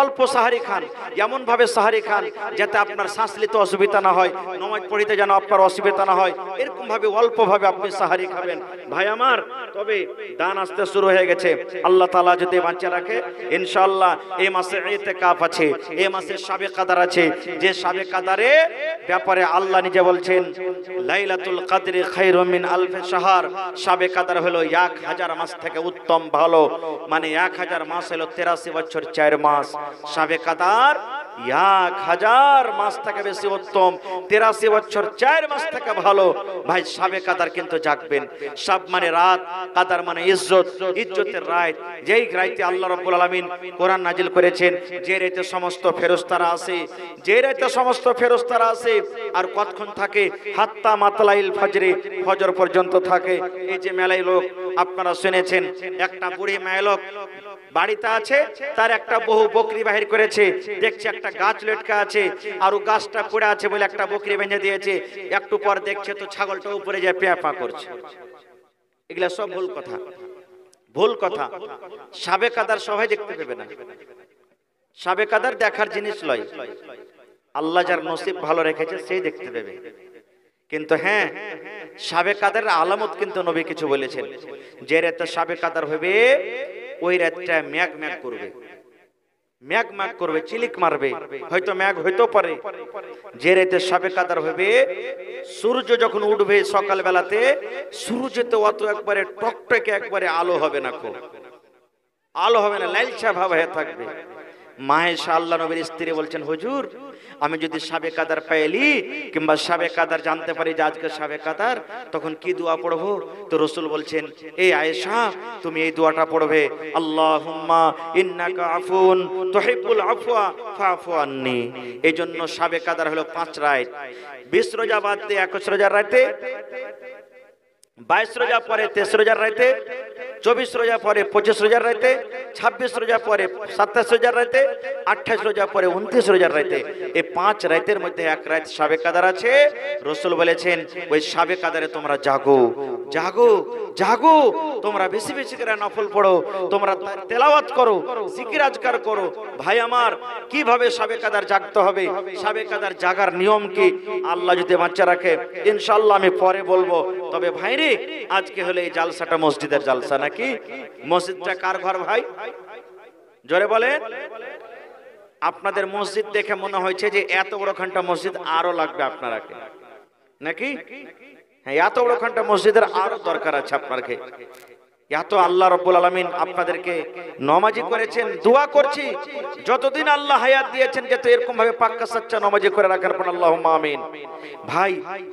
অল্প সাহারি খান, এমন ভাবে সাহারি খান যাতে আপনার শ্বাস নিতে অসুবিধা না হয়, নামাজ পড়িতে যেন আপনার অসুবিধা না হয়, এরকম ভাবে অল্প ভাবে আপনি সাহারি খাবেন ভাই আমার। তবে দান আসতে শুরু হয়ে গেছে, আল্লাহ তাআলা যদি বাঁচিয়ে রাখে ইনশাআল্লাহ এই মাসে ইতিকাফ আছে, এই মাসে শাবে কদর আছে, যে শাবে কদরে ব্যাপারে আল্লাহ নিজে বলছেন লাইলাতুল কদরি খায়রুম মিন আলফি শাহর, শাবে কদর হলো 1000 মাস থেকে উত্তম ভালো, মানে 1000 মাস হলো 83 বছর 4 মাস, শাবে কদর 1000 মাস থেকে বেশি উত্তম, 83 বছর 4 মাস থেকে ভালো। ভাই শাবে কদর কিন্তু জাগবেন, সব মানে রাত, কদর মানে ইজ্জত, ইজ্জতের রাত, যেই রাতে আল্লাহ রাব্বুল আলামিন কোরআন নাজিল করেছেন, যে রাতে সমস্ত ফেরেশতারা আসে, যে রাতে সমস্ত ফেরেশতারা আসে, আর কতক্ষণ থাকে? হাত্তা মাতলাইল ফজরে, ফজর পর্যন্ত থাকে। এই যে মেলাই লোক আপনারা শুনেছেন, একটা বুড়ি মেয়ে লোক বাড়িতে আছে, তার একটা বহু বকরি বাহির করেছে, দেখছে একটা গাছ লটকা আছে আর ও গাছটা পড়ে আছে বলে একটা বকরি বেঁধে দিয়েছে, একটু পর দেখছে তো ছাগলটা উপরে যায় পেঁপা করছে। এগুলা সব ভুল কথা, ভুল কথা। শাবে কদর সবাই দেখতে পাবে না, শাবে কদর দেখার জিনিস লয়, আল্লাহ যার নসিব ভালো রেখেছে সেই দেখতে পাবে। কিন্তু হ্যাঁ, শাবে কদরের আলামত কিন্তু নবী কিছু বলেছেন, যে রাতে শাবে কদর হবে ওই রাতটা মেঘ মেঘ করবে, মেঘ মেঘ করবে, চিলিক মারবে, হয়তো মেঘ হইতো পারে। যে রাতে শাবে কদর হবে সূর্য যখন উঠবে সকাল বেলাতে, সূর্যতে অত একবারে টকটকে একবারে আলো হবে না, খুব আলো হবে না, লালচা ভাব হয়ে থাকবে। মায়েশা আল্লাহ নবীর স্ত্রী বলছেন, হুজুর আমি যদি শাবে কদর পেলি কিংবা শাবে কদর জানতে পারি যে আজকে শাবে কদর, তখন কি দোয়া পড়বো? তো রাসূল বলছেন, এই আয়েশা তুমি এই দোয়াটা পড়বে, আল্লাহুম্মা ইন্নাকা আফুন তুহিব্বুল আফওয়া ফাফু আন্নি। এই জন্য শাবে কদর হলো 5 রাত, 20 রোজা বাদ দিয়ে 21 রোজার রাতে, 22 রোজা পরে 23 রোজার রাতে, 24 রোজা পরে 25 রোজার রাতে, 26 রোজা পরে 27 রোজার রাতে, 28 রোজা পরে 29 রোজার রাতে, এই 5 রাতের মধ্যে এক রাত শাবে কদর আছে। রাসূল বলেছেন ওই শাবে কদরে তোমরা জাগো, জাগো, জাগো, তোমরা বেশি বেশি করে নফল পড়ো, তোমরা তেলাওয়াত করো, জিকির আজকার করো। ভাই আমার, কিভাবে শাবে কদর জাগতে হবে, শাবে কদর জাগার নিয়ম কি, আল্লাহ যদি বাঁচা রাখে ইনশাআল্লাহ আমি পরে বলবো। তবে ভাইরে আজকে হলো এই জালসাটা মসজিদের জালসা নাকি? মসজিদটা কার ঘর ভাই? জোরে বলেন। আপনাদের মসজিদ দেখে মনে হয়েছে যে এত বড় খানটা মসজিদ আরো লাগবে আপনারাকে নাকি? হ্যাঁ, এত বড় খানটা মসজিদের আরো দরকার আছে আপনাকে। এত আল্লাহ রাব্বুল আলামিন আপনাদেরকে নামাজি করেছেন। দোয়া করছি যতদিন আল্লাহ হায়াত দিয়েছেন যাতে এরকম ভাবে পাক্কা সাচ্চা নামাজি করে রাখার পর আল্লাহুম্মা আমিন। ভাই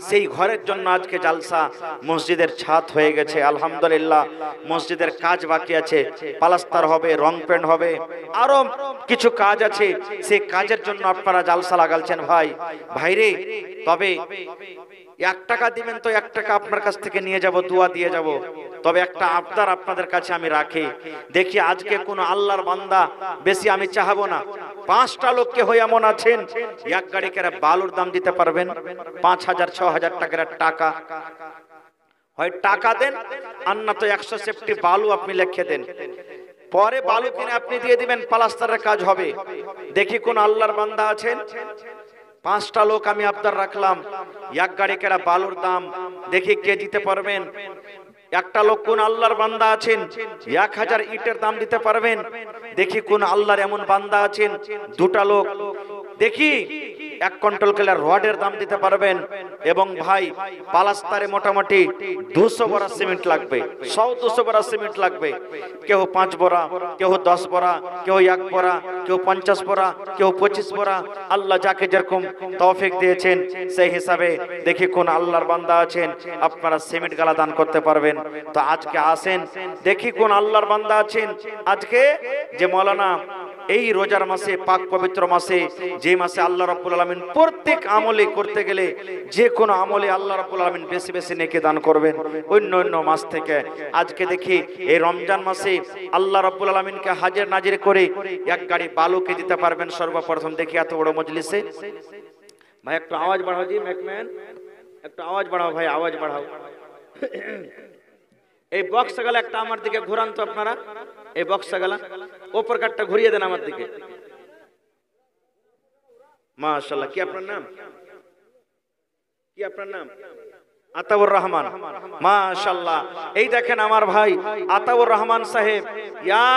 সেই ঘরের জন্য আজকে জালসা, মসজিদের ছাদ হয়ে গেছে আলহামদুলিল্লাহ, মসজিদের কাজ বাকি আছে, প্লাস্টার হবে, রং পেন্ট হবে, আরো কিছু কাজ আছে, সেই কাজের জন্য আপনারা জালসা লাগালছেন। ভাই ভাইরে, তবে 1 টাকা দিবেন তো 1 টাকা আপনার কাছ থেকে নিয়ে যাব, দোয়া দিয়ে যাব। তবে একটা আবদার আপনাদের কাছে আমি রাখি, দেখি আজকে কোন আল্লাহর বান্দা, বেশি আমি চাহাবো না, 5টা লোককে হয়ে এমন আছেন এক গাড়ি করে বালুর দাম দিতে পারবেন 5000 6000 টাকার টাকা, হয় টাকা দেন আর না তো 100 সেফটি বালু আপনি লিখে দেন, পরে বালু কিনে আপনি দিয়ে দিবেন, প্লাস্টারের কাজ হবে। দেখি কোন আল্লাহর বান্দা আছেন, 5টা লোক আমি আবদার রাখলাম, এক গাড়ি করে বালুর দাম দেখি কে দিতে পারবেন। একটা লোক কোন আল্লাহর বান্দা আছেন 1000 ইটের দাম দিতে পারবেন, দেখি কোন আল্লাহর এমন বান্দা আছেন। 2টা লোক দেখি 1 কুইন্টাল কেলা রডের দাম দিতে পারবেন। এবং ভাই পালাস্তারে মোটামুটি 200 বড়া সিমেন্ট লাগবে, 100-200 বড়া সিমেন্ট লাগবে। কেউ 5 বড়া, কেউ 10 বড়া, কেউ 1 বড়া, কেউ 50 বড়া, কেউ 25 বড়া, আল্লাহ যাকে যেরকম তৌফিক দিয়েছেন সেই হিসাবে দেখি কোন আল্লাহর বান্দা আছেন আপনারা সিমেন্ট গালা দান করতে পারবেন। তো আজকে আসেন, দেখি কোন আল্লাহর বান্দা আছেন আজকে, যে মাওলানা এই রোজার মাসে, পাক পবিত্র মাসে, যে মাসে আল্লাহ রাব্বুল আলামিন প্রত্যেক আমলে করতে গেলে যে কোনো আমলে আল্লাহ রাব্বুল আলামিন বেশি বেশি নেকি দান করবেন অন্য অন্য মাস থেকে। আজকে দেখি এই রমজান মাসে আল্লাহ রাব্বুল আলামিনকে হাজির নাজির করে 1 গাড়ি বালুকে দিতে পারবেন সর্বপ্রথম। দেখি এত বড় মজলিসে ভাই একটু আওয়াজ বাড়াও, জি ম্যাকম্যান একটু আওয়াজ বাড়াও, ভাই আওয়াজ বাড়াও, এই বক্স গেলা একটা আমার দিকে ঘোরান তো আপনারা, এই বক্স গেলা ওপর কাটটা ঘুরিয়ে দেন আমার দিকে। মাশাআল্লাহ, কি আপনার নাম? কি আপনার নাম? আতাউর রহমান। মাশাআল্লাহ, এই দেখেন আমার ভাই আতাউর রহমান সাহেব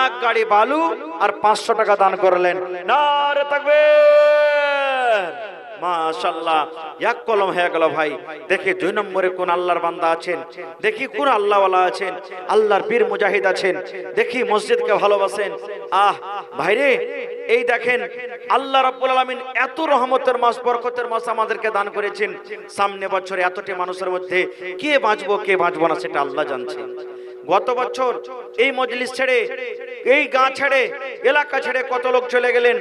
এক গাড়ি বালু আর 500 টাকা দান করলেন। নারে তাকবীর। মাশাআল্লাহ, এক কলম হয়ে গেল ভাই। দেখি 2 নম্বরে কোন আল্লাহর বান্দা আছেন, দেখি কোন আল্লাহওয়ালা আছেন, আল্লাহর বীর মুজাহিদ আছেন, দেখি মসজিদকে ভালোবাসেন। আহ ভাইরে, এই দেখেন আল্লাহ রাব্বুল আলামিন এত রহমতের মাস, বরকতের মাস আমাদেরকে দান করেছেন। সামনে বছরে এতটি মানুষের মধ্যে কে বাঁচবো কে বাঁচবো না সেটা আল্লাহ জানছে। গত বছর এই মজলিস ছেড়ে, এই গাঁ ছেড়ে, এলাকা ছেড়ে কত লোক চলে গেলেন,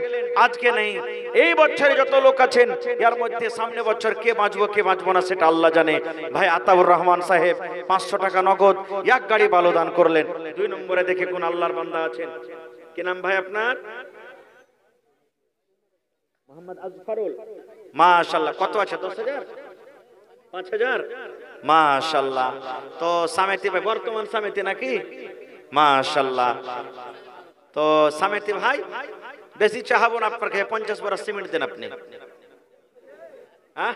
আজকে নেই। এই বছরে যত লোক আছেন এর মধ্যে সামনে বছর কে বাঁচবো কে বাঁচবো না সেটা আল্লাহ জানে। ভাই আতাউর রহমান সাহেব 500 টাকা নগদ এক গাড়ি বালু দান করলেন। 2 নম্বরে দেখে কোন আল্লাহর বান্দা আছেন। কি নাম ভাই আপনার? মোহাম্মদ আজফারুল। মাশাআল্লাহ, কত আছে? 10,000, 5,000। মাশাআল্লাহ, তো সামেতি ভাই বর্তমান সামেতি নাকি? মাশাআল্লাহ, তো সামেতি ভাই বেশি চাহাবো না আপনার কাছে, 50 বড় সিমেন্ট দেন আপনি। হ্যাঁ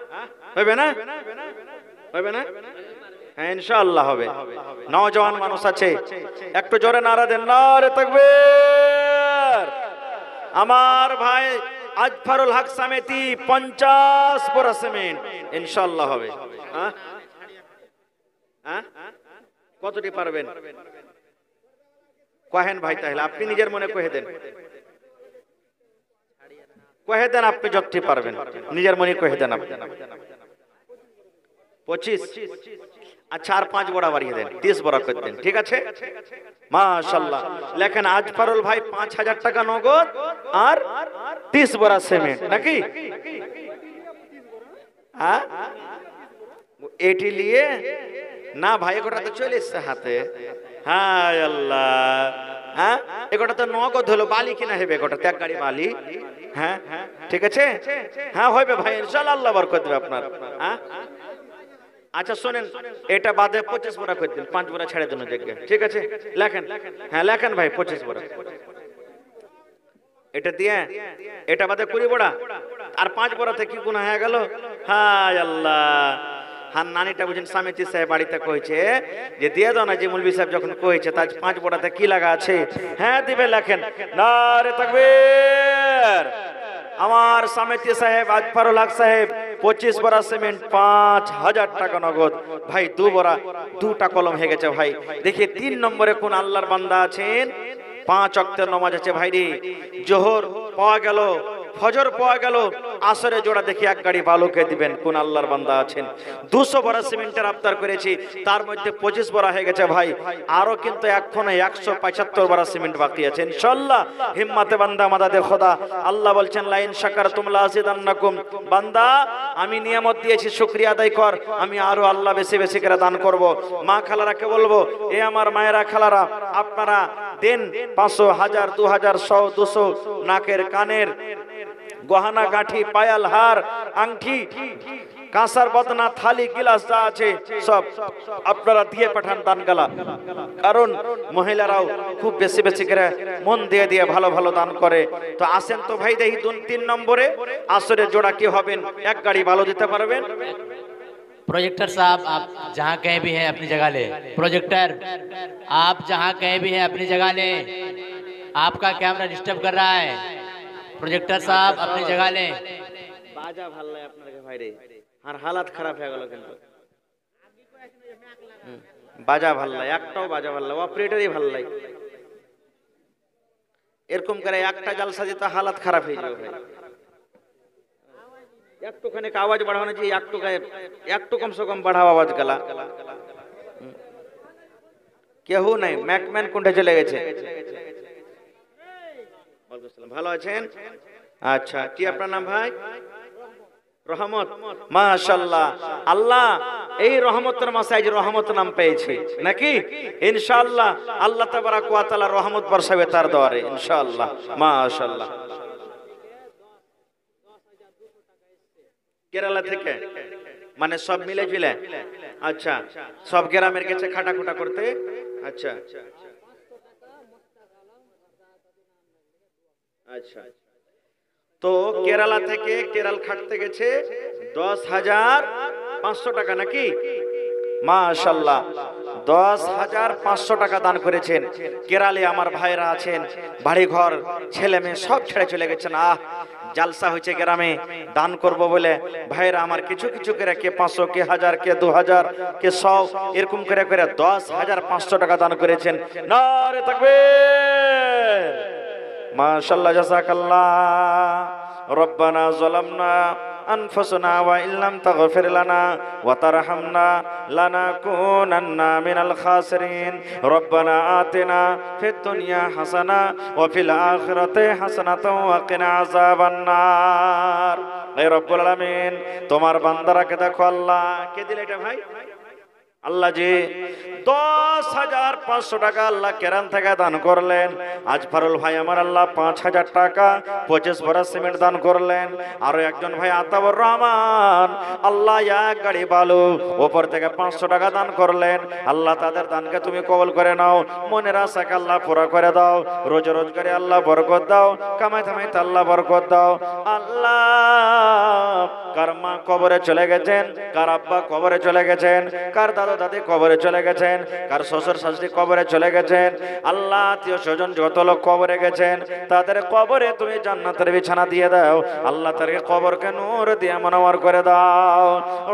হবে না? হবে না? হ্যাঁ ইনশাআল্লাহ হবে। নওজওয়ান মানুষ আছে, একটু জোরে নারা দেন, নারে তাকবীর। আমার ভাই আজফারুল হক সামেতি 50 বড় সিমেন্ট ইনশাআল্লাহ হবে। হ্যাঁ হ্যাঁ, কতটি পারবেন কহেন ভাই? তাহলে আপনি নিজের মনে কহে দেন, কহে দেন আপনি যতটি পারবেন, নিজের মনে কহে দেন আপনি। 25, আচ্ছা আর 5 বড়া বাড়িয়ে দেন, 30 বড়া করে দেন, ঠিক আছে? মাশাআল্লাহ, লেখেন আজফারুল ভাই 5,000 টাকা নগদ আর 30 বড়া সিমেন্ট নাকি? হ্যাঁ এটি নিয়ে না ভাই, এগোটা তো চলে এসছে হাতে। হায় আল্লাহ, হ্যাঁ এগোটা তো নগদ হলো, বালি কিনা হবে এগোটা, 1 গাড়ি বালি। হ্যাঁ ঠিক আছে, হ্যাঁ হবে ভাই ইনশাআল্লাহ, আল্লাহ বরকত দেবে আপনার। হ্যাঁ আচ্ছা শোনেন, এটা বাদে 25 বড়া করে দিন, 5 বড়া ছেড়ে দিন জায়গা, ঠিক আছে? লেখেন, হ্যাঁ লেখেন ভাই 25 বড়া। এটা দিয়ে এটা বাদে 20 বড়া আর 5 বড়াতে কি গুনাহ হয়ে গেল? হায় আল্লাহ। হ্যাঁ নানিটা বুঝেন সামেতি সাহেব বাড়িতে কইছে যে দিয়ে দাও না, যে মৌলভী সাহেব যখন কইছে তাজ 5 বড়াতে কি লাগা আছে? হ্যাঁ দিবে, লেখেন নারে তাকবীর। আমার সামেতি সাহেব আজফারুল হক সাহেব 25 বড়া সিমেন্ট 5,000 টাকা নগদ। ভাই 2 বড়া 2টা কলম হয়ে গেছে ভাই। দেখি 3 নম্বরে কোন আল্লাহর বান্দা আছেন? 5 ওয়াক্তের নামাজ আছে ভাই রে, জোহর পাওয়া গেল, ফজর পাওয়া গেল, আসরে জোড়া দেখি 1 গাড়ি বালুকে দিবেন, কোন আল্লাহর বান্দা আছেন? 200 বড়া সিমেন্টের আবদার করেছি, তার মধ্যে 25 বড়া হয়ে গেছে ভাই, আরো কিন্তু এখনো 175 বড়া সিমেন্ট বাকি আছে ইনশাআল্লাহ। হিম্মতে বান্দা মাদাদে খোদা। আল্লাহ বলছেন লাইন শাকারতুম লাযিদান্নাকুম, বান্দা আমি নিয়ামত দিয়েছি শুকরিয়া আদায় কর, আমি আরো আল্লাহ বেশি বেশি করে দান করব। মা খালারাকে বলবো, এ আমার মায়েরা খালারা, আপনারা দেন 500, 1000, 2000, 100, 200, নাকের কানের গহনা গাঁঠি, পায়াল, হার, আংটি, কাঁসার বদনা, থালি, গিলাস যা আছে সব আপনারা দিয়ে পাঠান দান গালা। কারণ মহিলারাও খুব বেশি বেশি করে মন দিয়ে দিয়ে ভালো ভালো দান করে। তো আসেন তো ভাই দেখি 3 নম্বরে আসরে জোড়া কি হবেন? 1 গাড়ি ভালো দিতে পারবেন? प्रोजेक्टर साहब आप जहाँ कहीं भी हैं अपनी जगह ले। प्रोजेक्टर आप जहाँ कहीं भी हैं अपनी जगह ले, आपका कैमरा डिस्टर्ब कर रहा है। प्रोजेक्टर साहब अपनी जगह ले। বাজা ভাল লাগে আপনাকে ভাই রে, আর হালাত খারাপ হয়ে গেল কিন্তু। বাজা ভাল লাগে, একটাও বাজা ভাল লাগে, অপারেটরই ভাল লাগে। এরকম করে একটা জালসা দিতে হালাত খারাপ হয়ে যাবে ভাই। একটুখানি আওয়াজ বাড়ানো চাই, একটু কমসে কম বাড়াও আওয়াজ গেলা। কেউ নাই, ম্যাকম্যান কোনটা চলে গেছে? ভালো আছেন? আচ্ছা, কি আপনার নাম ভাই? রহমত। মাশাআল্লাহ, আল্লাহ এই রহমতের মাসে আজ রহমত নাম পেয়েছে নাকি? ইনশাআল্লাহ আল্লাহ তাবারাক ওয়া তাআলা রহমত বর্ষাবে তার দরে ইনশাআল্লাহ। মাশাআল্লাহ। কেরালা থেকে, মানে সব মিলে ঝিলে আচ্ছা, সব গ্রামের গেছে খাটাখুটা করতে। আচ্ছা আচ্ছা, তো কেরালা থেকে কেরাল খাটতে গেছে 10,500 টাকা নাকি? মাশাল্লাহ, 10,500 টাকা দান করেছেন। কেরালে আমার ভাইরা আছেন, বাড়ি ঘর ছেলে মেয়ে সব ছেড়ে চলে গেছেন। জালসা হয়েছে গ্রামে, দান করব বলে ভাইরা আমার কিছু কিছু করে কে 500, কে 1000, কে 2000, কে 100 এরকম করে করে 10,500 টাকা দান করেছেন। নারে তাকবীর, মাশাআল্লাহ, জাযাকাল্লাহ। রব্বানা যালামনা أنفسنا وإن لم تغفر لنا وترحمنا لنكونن من الخاسرين ربنا آتنا في الدنيا حسنة وفي الآخرة حسنة وقنا عذاب النار। اے رب العالمین তোমার বান্দারাকে দেখো আল্লাহ, কে দিলে এটা ভাই? আল্লাহ জি 10,500 টাকা আল্লাহ কেরান থেকে দান করলেন। আজ ফারুল ভাই আমার আল্লাহ 5,000 টাকা 25 বড়া সিমেন্ট দান করলেন। আরো একজন ভাই আতাবর রহমান আল্লাহ এক গাড়ি বালু উপর থেকে 500 টাকা দান করলেন। আল্লাহ তাদের দানকে তুমি কবুল করে নাও, মনের আশাকে আল্লাহ পুরা করে দাও, রোজ রোজগারে আল্লাহ বরকত দাও, কামাই থামাইতে আল্লাহ বরকত দাও। আল্লাহ কার মা কবরে চলে গেছেন, কার আব্বা কবরে চলে গেছেন, কার দাদা দাদি কবরে চলে গেছেন, কার শ্বশুর শাশুড়ি কবরে চলে গেছেন। আল্লাহ আত্মীয় স্বজন যত লোক কবরে গেছেন তাদের কবরে তুমি জান্নাতের বিছানা দিয়ে দাও। আল্লাহ তাদেরকে কবরকে নূর দিয়ে মনোয়ার করে দাও।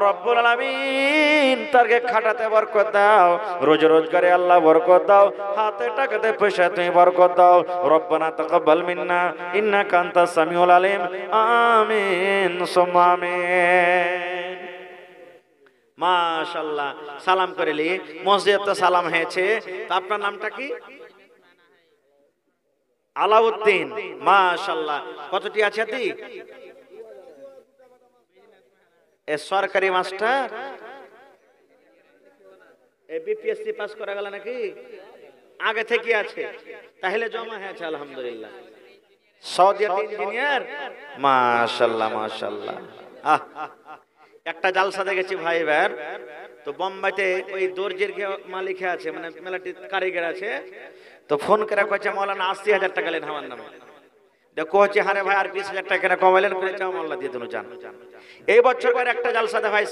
রব্বুল আলামিন তাদেরকে খাটাতে বরকত দাও, রোজ রোজগারে আল্লাহ বরকত দাও, হাতে টাকাতে পয়সা তুমি বরকত দাও। রব্বানা তাকাব্বাল মিন্না ইন্নাকা আনতাস সামিউল আলিম। আমিন সুম্মা আমিন। মাশাআল্লাহ, সালাম করেলি মসজিদে তো সালাম হয়েছে। তা আপনার নামটা কি? আলাউদ্দিন। মাশাআল্লাহ, কতটি আছে আতি? এ সরকারি মাস্টার, এ বিপিএসসি পাস করা গেল নাকি? আগে থেকে আছে, তাহলে জমা হয়েছে আলহামদুলিল্লাহ। সৌদিয়াতে ইঞ্জিনিয়ার। মাশাআল্লাহ মাশাআল্লাহ। একটা জালসা দেখেছি ভাই ভাই, তো বোম্বাইতে ওই দর্জির মালিক আছে, মানে মেলাটি কারিগর আছে, তো ফোন করে কয়েছে মৌলানা 80,000 টাকা লেন আমার নামে। দেখো হচ্ছে হারে ভাই আর 20,000 টাকা কেন কমাইলেন, করে চাও আল্লাহ দিয়ে দেবো জান। এই বছর পর একটা জালসাতে ভাই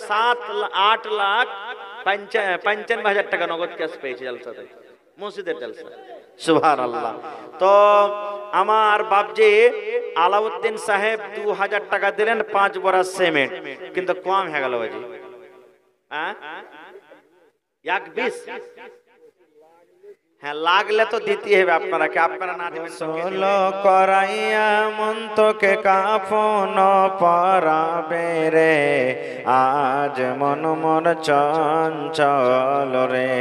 8,95,000 টাকা নগদ ক্যাশ পেয়েছে জালসাতে, মসজিদের জালসা। সুবহানাল্লাহ। তো আমার বাপজি আলাউদ্দিন সাহেব 2,000 টাকা দিলেন 5 বড়া সিমেন্ট, কিন্তু কম হয়ে গেল বাজি। হ্যাঁ 120, হ্যাঁ লাগলে তো দিতে হবে আপনারা, কে আপনারা না দিবেন সোলো করাইয়া মন তোকে কাফন পরাবে রে, আজ মন মন চঞ্চল রে,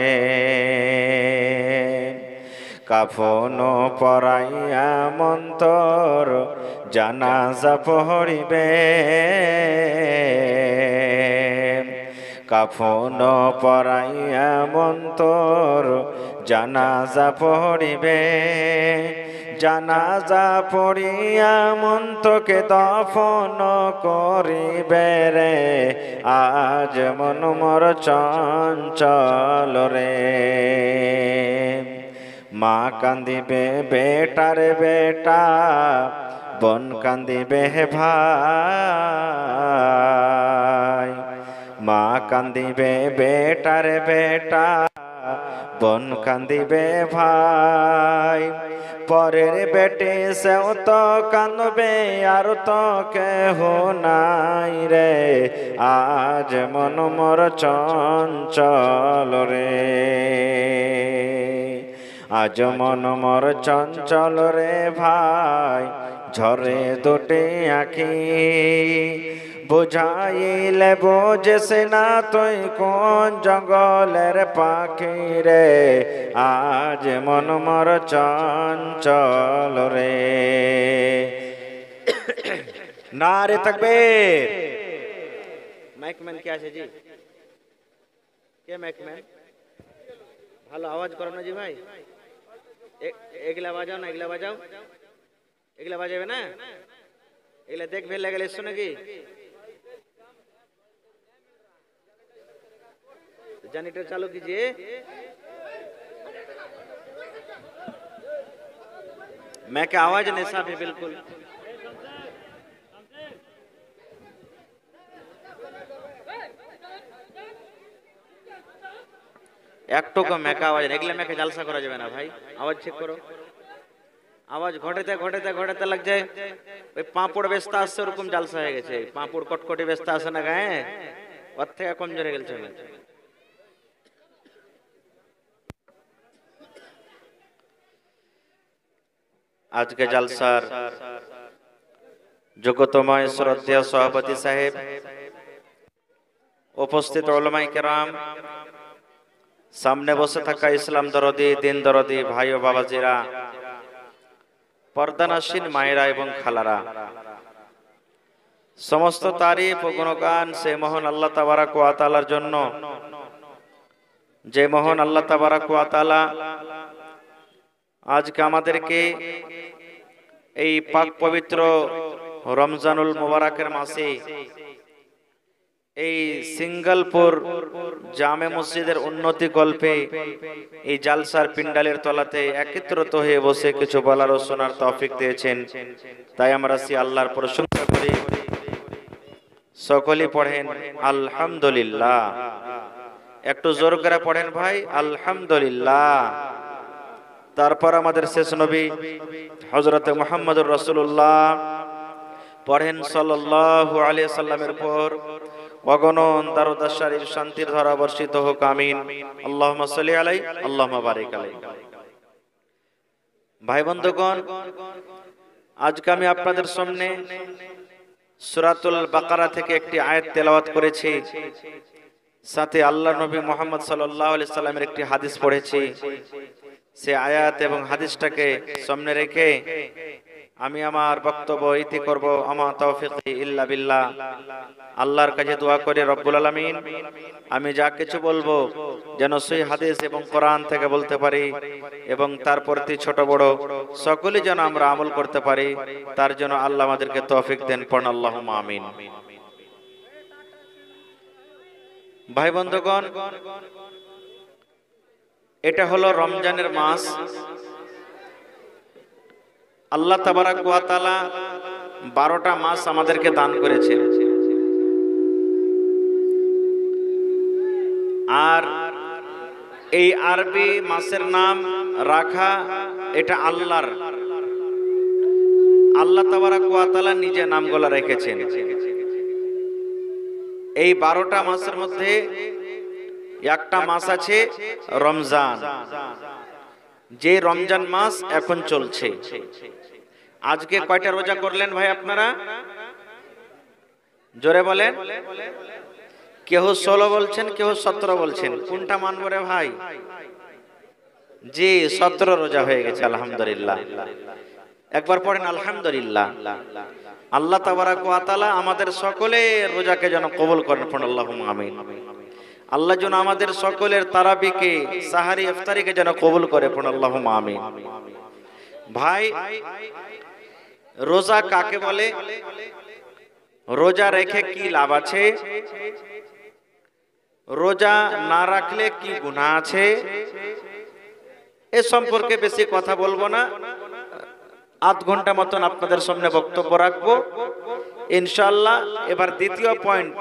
কাফন পরাইয়া মন তোর জানাজা পড়িবে, কাফন পরাইয়া মন তোর জানাজা পড়িবে, জানাজা পড়িয়া মন তোকে দফন করিবে রে, আজ মন মোর চঞ্চল রে, মা কান্দিবে বেটার বেটা, বোন কান্দিবে ভাই, মা কান্দিবে বেটার বেটা, বোন কান্দিবে ভাই, পরের বেটে সেও তো কান্দবে আর তো কেহ নাই রে, আজ মন মোর চঞ্চল রে, আজ মন মোর চঞ্চল রে ভাই, ঝরে দুটি আঁখি, বুঝাইলে বোঝেস না তুই কোন জঙ্গলের পাখি রে, আজ মন মোর চঞ্চল রে। নারে তাকবীর। মাইকম্যান কে আছে জি? কে মাইকম্যান? ভালো আওয়াজ করো না জি ভাই, এগুলা বাজাও না, এগুলা বাজাও, এগুলা বাজাবে না, এগুলা দেখবে লাগলে এসছো নাকি? जनरेटर चालू कीजिए। मैं क्या आवाज नहीं साफ है बिल्कुल। একটু কম মেকা আওয়াজ এগুলো মেকে জালসা করা যাবে না ভাই। আওয়াজ চেক করো। আওয়াজ ঘটেতে ঘটেতে ঘটেতে লাগ যায়। ওই পাঁপড় বেস্তা আসছে ওরকম জালসা হয়ে গেছে। পাঁপড় কটকটি বেস্তা আসে না গায়ে, ওর থেকে কম জোরে গেছে। আজকে জালসার যোগ্যতময় শ্রদ্ধেয় সভাপতি সাহেব, উপস্থিত উলামায়ে কেরাম, সামনে বসে থাকা ইসলাম দরদি, দিন দরদি ভাই ও বাবাজিরা, পর্দানাসীন মায়েরা এবং খালারা, সমস্ত তারিফ ও গুণগান সে মহান আল্লাহ তাবারাক ওয়া তাআলার জন্য, যে মহান আল্লাহ তাবারাক ওয়া তাআলা আজকে আমাদেরকে এই পাক পবিত্র রমজানুল মুবারকের মাসে এই সিঙ্গলপুর জামে মসজিদের উন্নতি কল্পে এই জালসার পিন্ডালের তলাতে একত্রিত হয়ে বসে কিছু বলার ও শোনার তৌফিক দিয়েছেন। তাই আমরা সে আল্লাহর প্রশংসা করি। সকলেই পড়েন আলহামদুলিল্লাহ। একটু জোর করে পড়েন ভাই, আলহামদুলিল্লাহ। তারপর আমাদের শেষ নবী হযরত মুহাম্মদুর রাসূলুল্লাহ পড়েন সাল্লাল্লাহু আলাইহি সাল্লামের পর অগণন দারুদ শরীফ শান্তির ধারা বর্ষিত হোক, আমিন। আল্লাহুম্মা সাল্লি আলাইহি আল্লাহুম্মা বারিক আলাইহি। ভাই বন্ধুগণ, আজকে আমি আপনাদের সামনে সূরাতুল বাকারা থেকে একটি আয়াত তেলাওয়াত করেছি, সাথে আল্লাহর নবী মুহাম্মদ সাল্লাল্লাহু আলাইহি সাল্লামের একটি হাদিস পড়েছি। সে আয়াত এবং হাদিসটাকে সামনে রেখে আমি আমার বক্তব্য ইতি করব। আমা তাওফীকি ইল্লা বিল্লাহ। আল্লাহর কাছে দোয়া করি রব্বুল আলামিন আমি যা কিছু বলবো যেন সেই হাদিস এবং কোরআন থেকে বলতে পারি এবং তার প্রতি ছোট বড় সকলেই যেন আমরা আমল করতে পারি, তার জন্য আল্লাহ আমাদেরকে তৌফিক দেন। পড়ুন আল্লাহুম্মা আমিন। ভাই বন্ধুগণ, এটা হলো রমজানের মাস। আল্লাহ তাবারাক ওয়া তাআলা 12টা মাস আমাদেরকে দান করেছেন, আর এই আরবি মাসের নাম রাখা এটা আল্লাহর, আল্লাহ তাবারাক ওয়া তাআলা নিজে নামগুলো রেখেছেন। এই 12টা মাসের মধ্যে একটা মাস আছে রমজান, যে রমজান মাস এখন চলছে। আজকে কয়টা রোজা করলেন ভাই আপনারা? জোরে বলেন। কেউ 16 বলছেন, কেউ 17 বলছেন। কোনটা মানবো রে ভাই? জি, 17 রোজা হয়ে গেছে আলহামদুলিল্লাহ। একবার পড়েন আলহামদুলিল্লাহ। আল্লাহ তাবারাক ওয়া তাআলা আমাদের সকলের রোজাকে যেন কবুল করেন। পড়ুন আল্লাহুম্মা আমিন। আল্লাহ যেন আমাদের সকলের তারাবিকে, সাহারি, ইফতারিকে যেন কবুল করে। পড়ুন আল্লাহুম্মা আমিন। ভাই, রোজা কাকে বলে? রোজা রেখে কি লাভ আছে? রোজা না রাখলে কি গুনাহ আছে? এ সম্পর্কে বেশি কথা বলবো না, আধ ঘন্টা মতন আপনাদের সামনে বক্তব্য রাখবো ইনশাআল্লাহ। এবার দ্বিতীয় পয়েন্ট,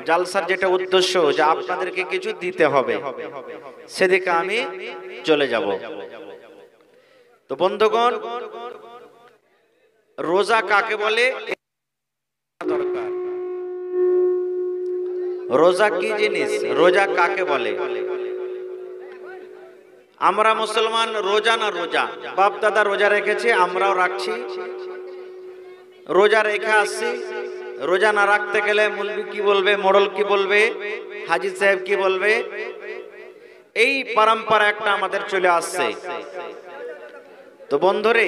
জালসার যেটা উদ্দেশ্য যে আপনাদেরকে কিছু দিতে হবে, সেদিকে আমি চলে যাব। তো বন্ধুগণ, রোজা কাকে বলে? রোজা কি জিনিস? রোজা কাকে বলে? আমরা মুসলমান রোজা না রোজা, বাপ দাদা রোজা রেখেছে, আমরাও রাখছি, রোজা রেখে আসছি। রোজা না রাখতে গেলে মুলবি কি বলবে, মোড়ল কি বলবে, হাজী সাহেব কি বলবে, এই পরম্পরা একটা আমাদের চলে আসছে। তো বন্ধুরে,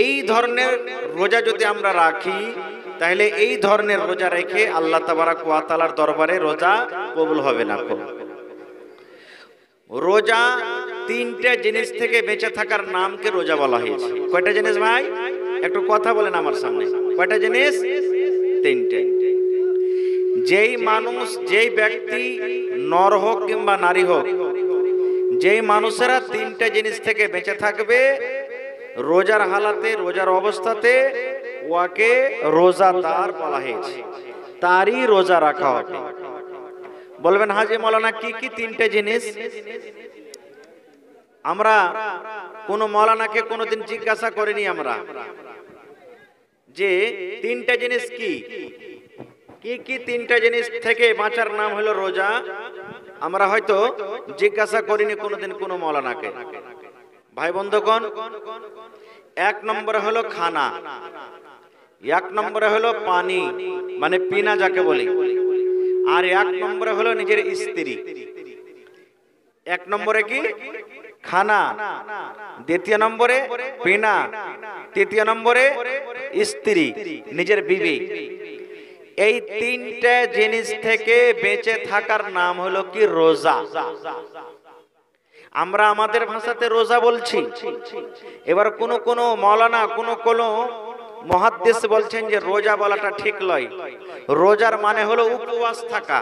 এই ধরনের রোজা যদি আমরা রাখি, তাহলে এই ধরনের রোজা রেখে আল্লাহ তাবারাক ওয়া তাআলার দরবারে রোজা কবুল হবে না। রোজা তিনটে জিনিস থেকে বেঁচে থাকার নামকে রোজা বলা হয়েছে। কয়টা জিনিস ভাই? একটু কথা বলেন আমার সামনে। কয়টা জিনিস? তিনটে। যেই মানুষ, যেই ব্যক্তি নর হোক কিংবা নারী হোক, যেই মানুষেরা তিনটা জিনিস থেকে বেঁচে থাকবে রোজার হালাতে, রোজার অবস্থাতে, ওয়াকে রোজাদার বলা হয়েছে, তারই রোজা রাখা হবে। বলবেন হাজি মৌলানা কি কি তিনটে জিনিস? আমরা কোন মৌলানাকে কোনোদিন জিজ্ঞাসা করিনি আমরা যে তিনটা জিনিস কি কি কি তিনটা জিনিস থেকে বাঁচার নাম হলো রোজা। আমরা হয়তো জিজ্ঞাসা করিনি কোনোদিন কোনো মৌলানাকে। ভাই বন্ধুগণ, এক নম্বরে হলো খানা, এক নম্বরে হলো পানি মানে পিনা যাকে বলি, আর এক নম্বরে হলো নিজের স্ত্রী। এক নম্বরে কি? খানা, দ্বিতীয় নম্বরে পিনা, তৃতীয় নম্বরে স্ত্রী, নিজের বিবি। এই তিনটা জিনিস থেকে বেঁচে থাকার নাম হলো কি? রোজা। আমরা আমাদের ভাষাতে রোজা বলছি। এবার কোন কোন মৌলানা, কোন কোন মুহাদ্দিস বলছেন যে রোজা বলাটা ঠিক নয়। রোজার মানে হলো উপবাস থাকা।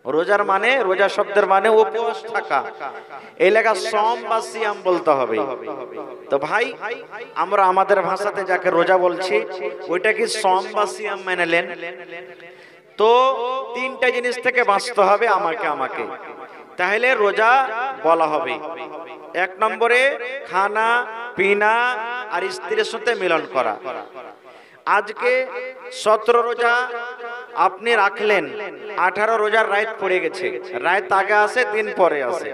রোজার মানে, রোজা শব্দের মানে উপবাস থাকা। এই লেখা সম বা সিয়াম বলতে হবে। তো ভাই, আমরা আমাদের ভাষাতে যাকে রোজা বলছি ওইটা কি সম বা সিয়াম মেনে নেন? তো তিনটা জিনিস থেকে বাঁচতে হবে আমাকে, তাহলে রোজা বলা হবে। এক নম্বরে খানা, পিনা আর স্ত্রীর সাথে মিলন করা। আজকে 17 রোজা আপনি রাখলেন, 18 রোজার রাত পড়ে গেছে। রাত আগে আসে, দিন পরে আসে।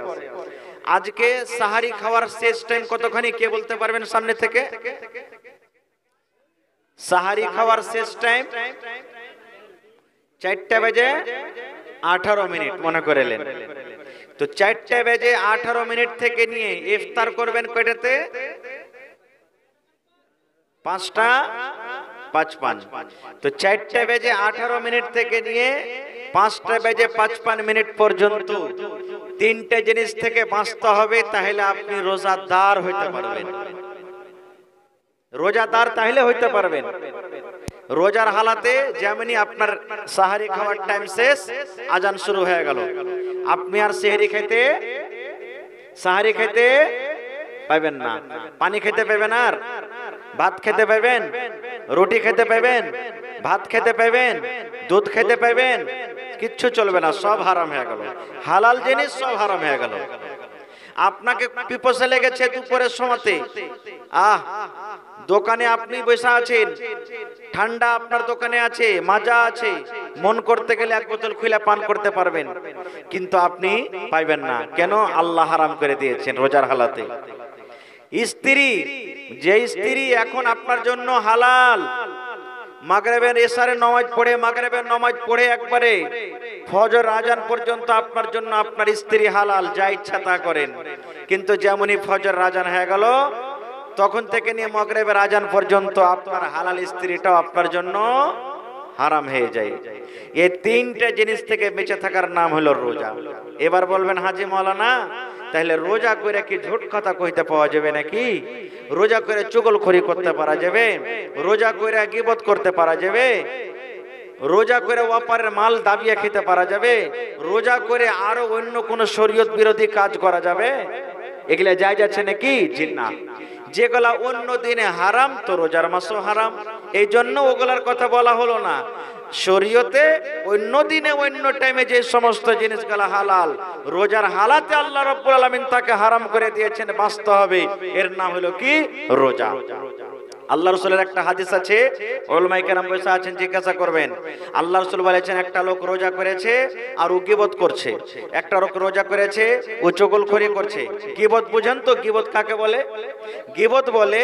আজকে সাহারি খাওয়ার শেষ টাইম কতখানি কে বলতে পারবেন সামনে থেকে? সাহারি খাওয়ার শেষ টাইম 4:18 মনে করেলেন। তো 4:18 থেকে নিয়ে ইফতার করবেন কয়টাতে? 5:55। তো 4:18 থেকে নিয়ে 5:55 পর্যন্ত তিনটে জিনিস থেকে বাঁচতে হবে, তাহলে আপনি রোজাদার হইতে পারবেন। রোজাদার তাহলে হইতে পারবেন। রোজার হালাতে যেমনি আপনার সাহারি খাওয়ার টাইম শেষ, আজান শুরু হয়ে গেল, আপনি আর সাহারি খেতে পাবেন না, পানি খেতে পাবেন, আর ভাত খেতে পাবেন, রুটি খেতে পাবেন, ভাত খেতে পাবেন, দুধ খেতে পাবেন, কিচ্ছু চলবে না, সব হারাম হয়ে গেল। হালাল জিনিস সব হারাম হয়ে গেল। আপনাকে পিপাসা লেগেছে দুপুরের সময়তে, দোকানে আপনি বসে আছেন, ঠান্ডা আপনার দোকানে আছে, মাজা আছে, মন করতে গেলে এক বোতল খুলে পান করতে পারবেন, কিন্তু আপনি পাইবেন না। কেন? আল্লাহ হারাম করে দিয়েছেন রোজার হালাতে। স্ত্রী, যে স্ত্রী এখন আপনার জন্য হালাল, মাগরিবের এশারের নামাজ পড়ে, মাগরিবের নামাজ পড়ে একবারে ফজর আজান পর্যন্ত আপনার জন্য আপনার স্ত্রী হালাল, যা ইচ্ছা তা করেন। কিন্তু যেমনই ফজর আজান হয়ে গেল, তখন থেকে নিয়ে মাগরিবের আজান পর্যন্ত আপনার হালাল স্ত্রীটাও আপনার জন্য হারাম হয়ে যায়। এই তিনটা জিনিস থেকে বেঁচে থাকার নাম হলো রোজা। এবার বলবেন হাজি মৌলানা, তাহলে রোজা করে কি ঝুট কথা কইতে পাওয়া যাবে নাকি? রোজা করে চুগলখড়ি করতে পারা যাবে? রোজা করে গীবত করতে পারা যাবে? রোজা করে অপরের মাল দাবিয়ে খেতে পারা যাবে? রোজা করে আরো অন্য কোন শরীয়ত বিরোধী কাজ করা যাবে? এগুলা জায়েজ আছে নাকি? জি না। যেগুলা অন্য দিনে হারাম, তো রোজার মাসও হারাম, এই জন্য ওগুলার কথা বলা হলো না। শরীয়তে অন্য দিনে অন্য টাইমে যে সমস্ত জিনিসগুলা হালাল, রোজার হালাতে আল্লাহ রাব্বুল আলামিন তাকে হারাম করে দিয়েছেন, বাঁচতে হবে, এর নাম হলো কি? রোজা। আল্লাহ রাসূলের একটা হাদিস আছে, উলামায়ে কেরাম বসে আছেন, জিজ্ঞাসা করবেন। আল্লাহ রাসূল বলেছেন, একটা লোক রোজা করেছে আর ও গীবত করছে, একটা লোক রোজা করেছে ও চুগলখড়ি করছে। গীবত বুঝেন তো? গীবত কাকে বলে? গীবত বলে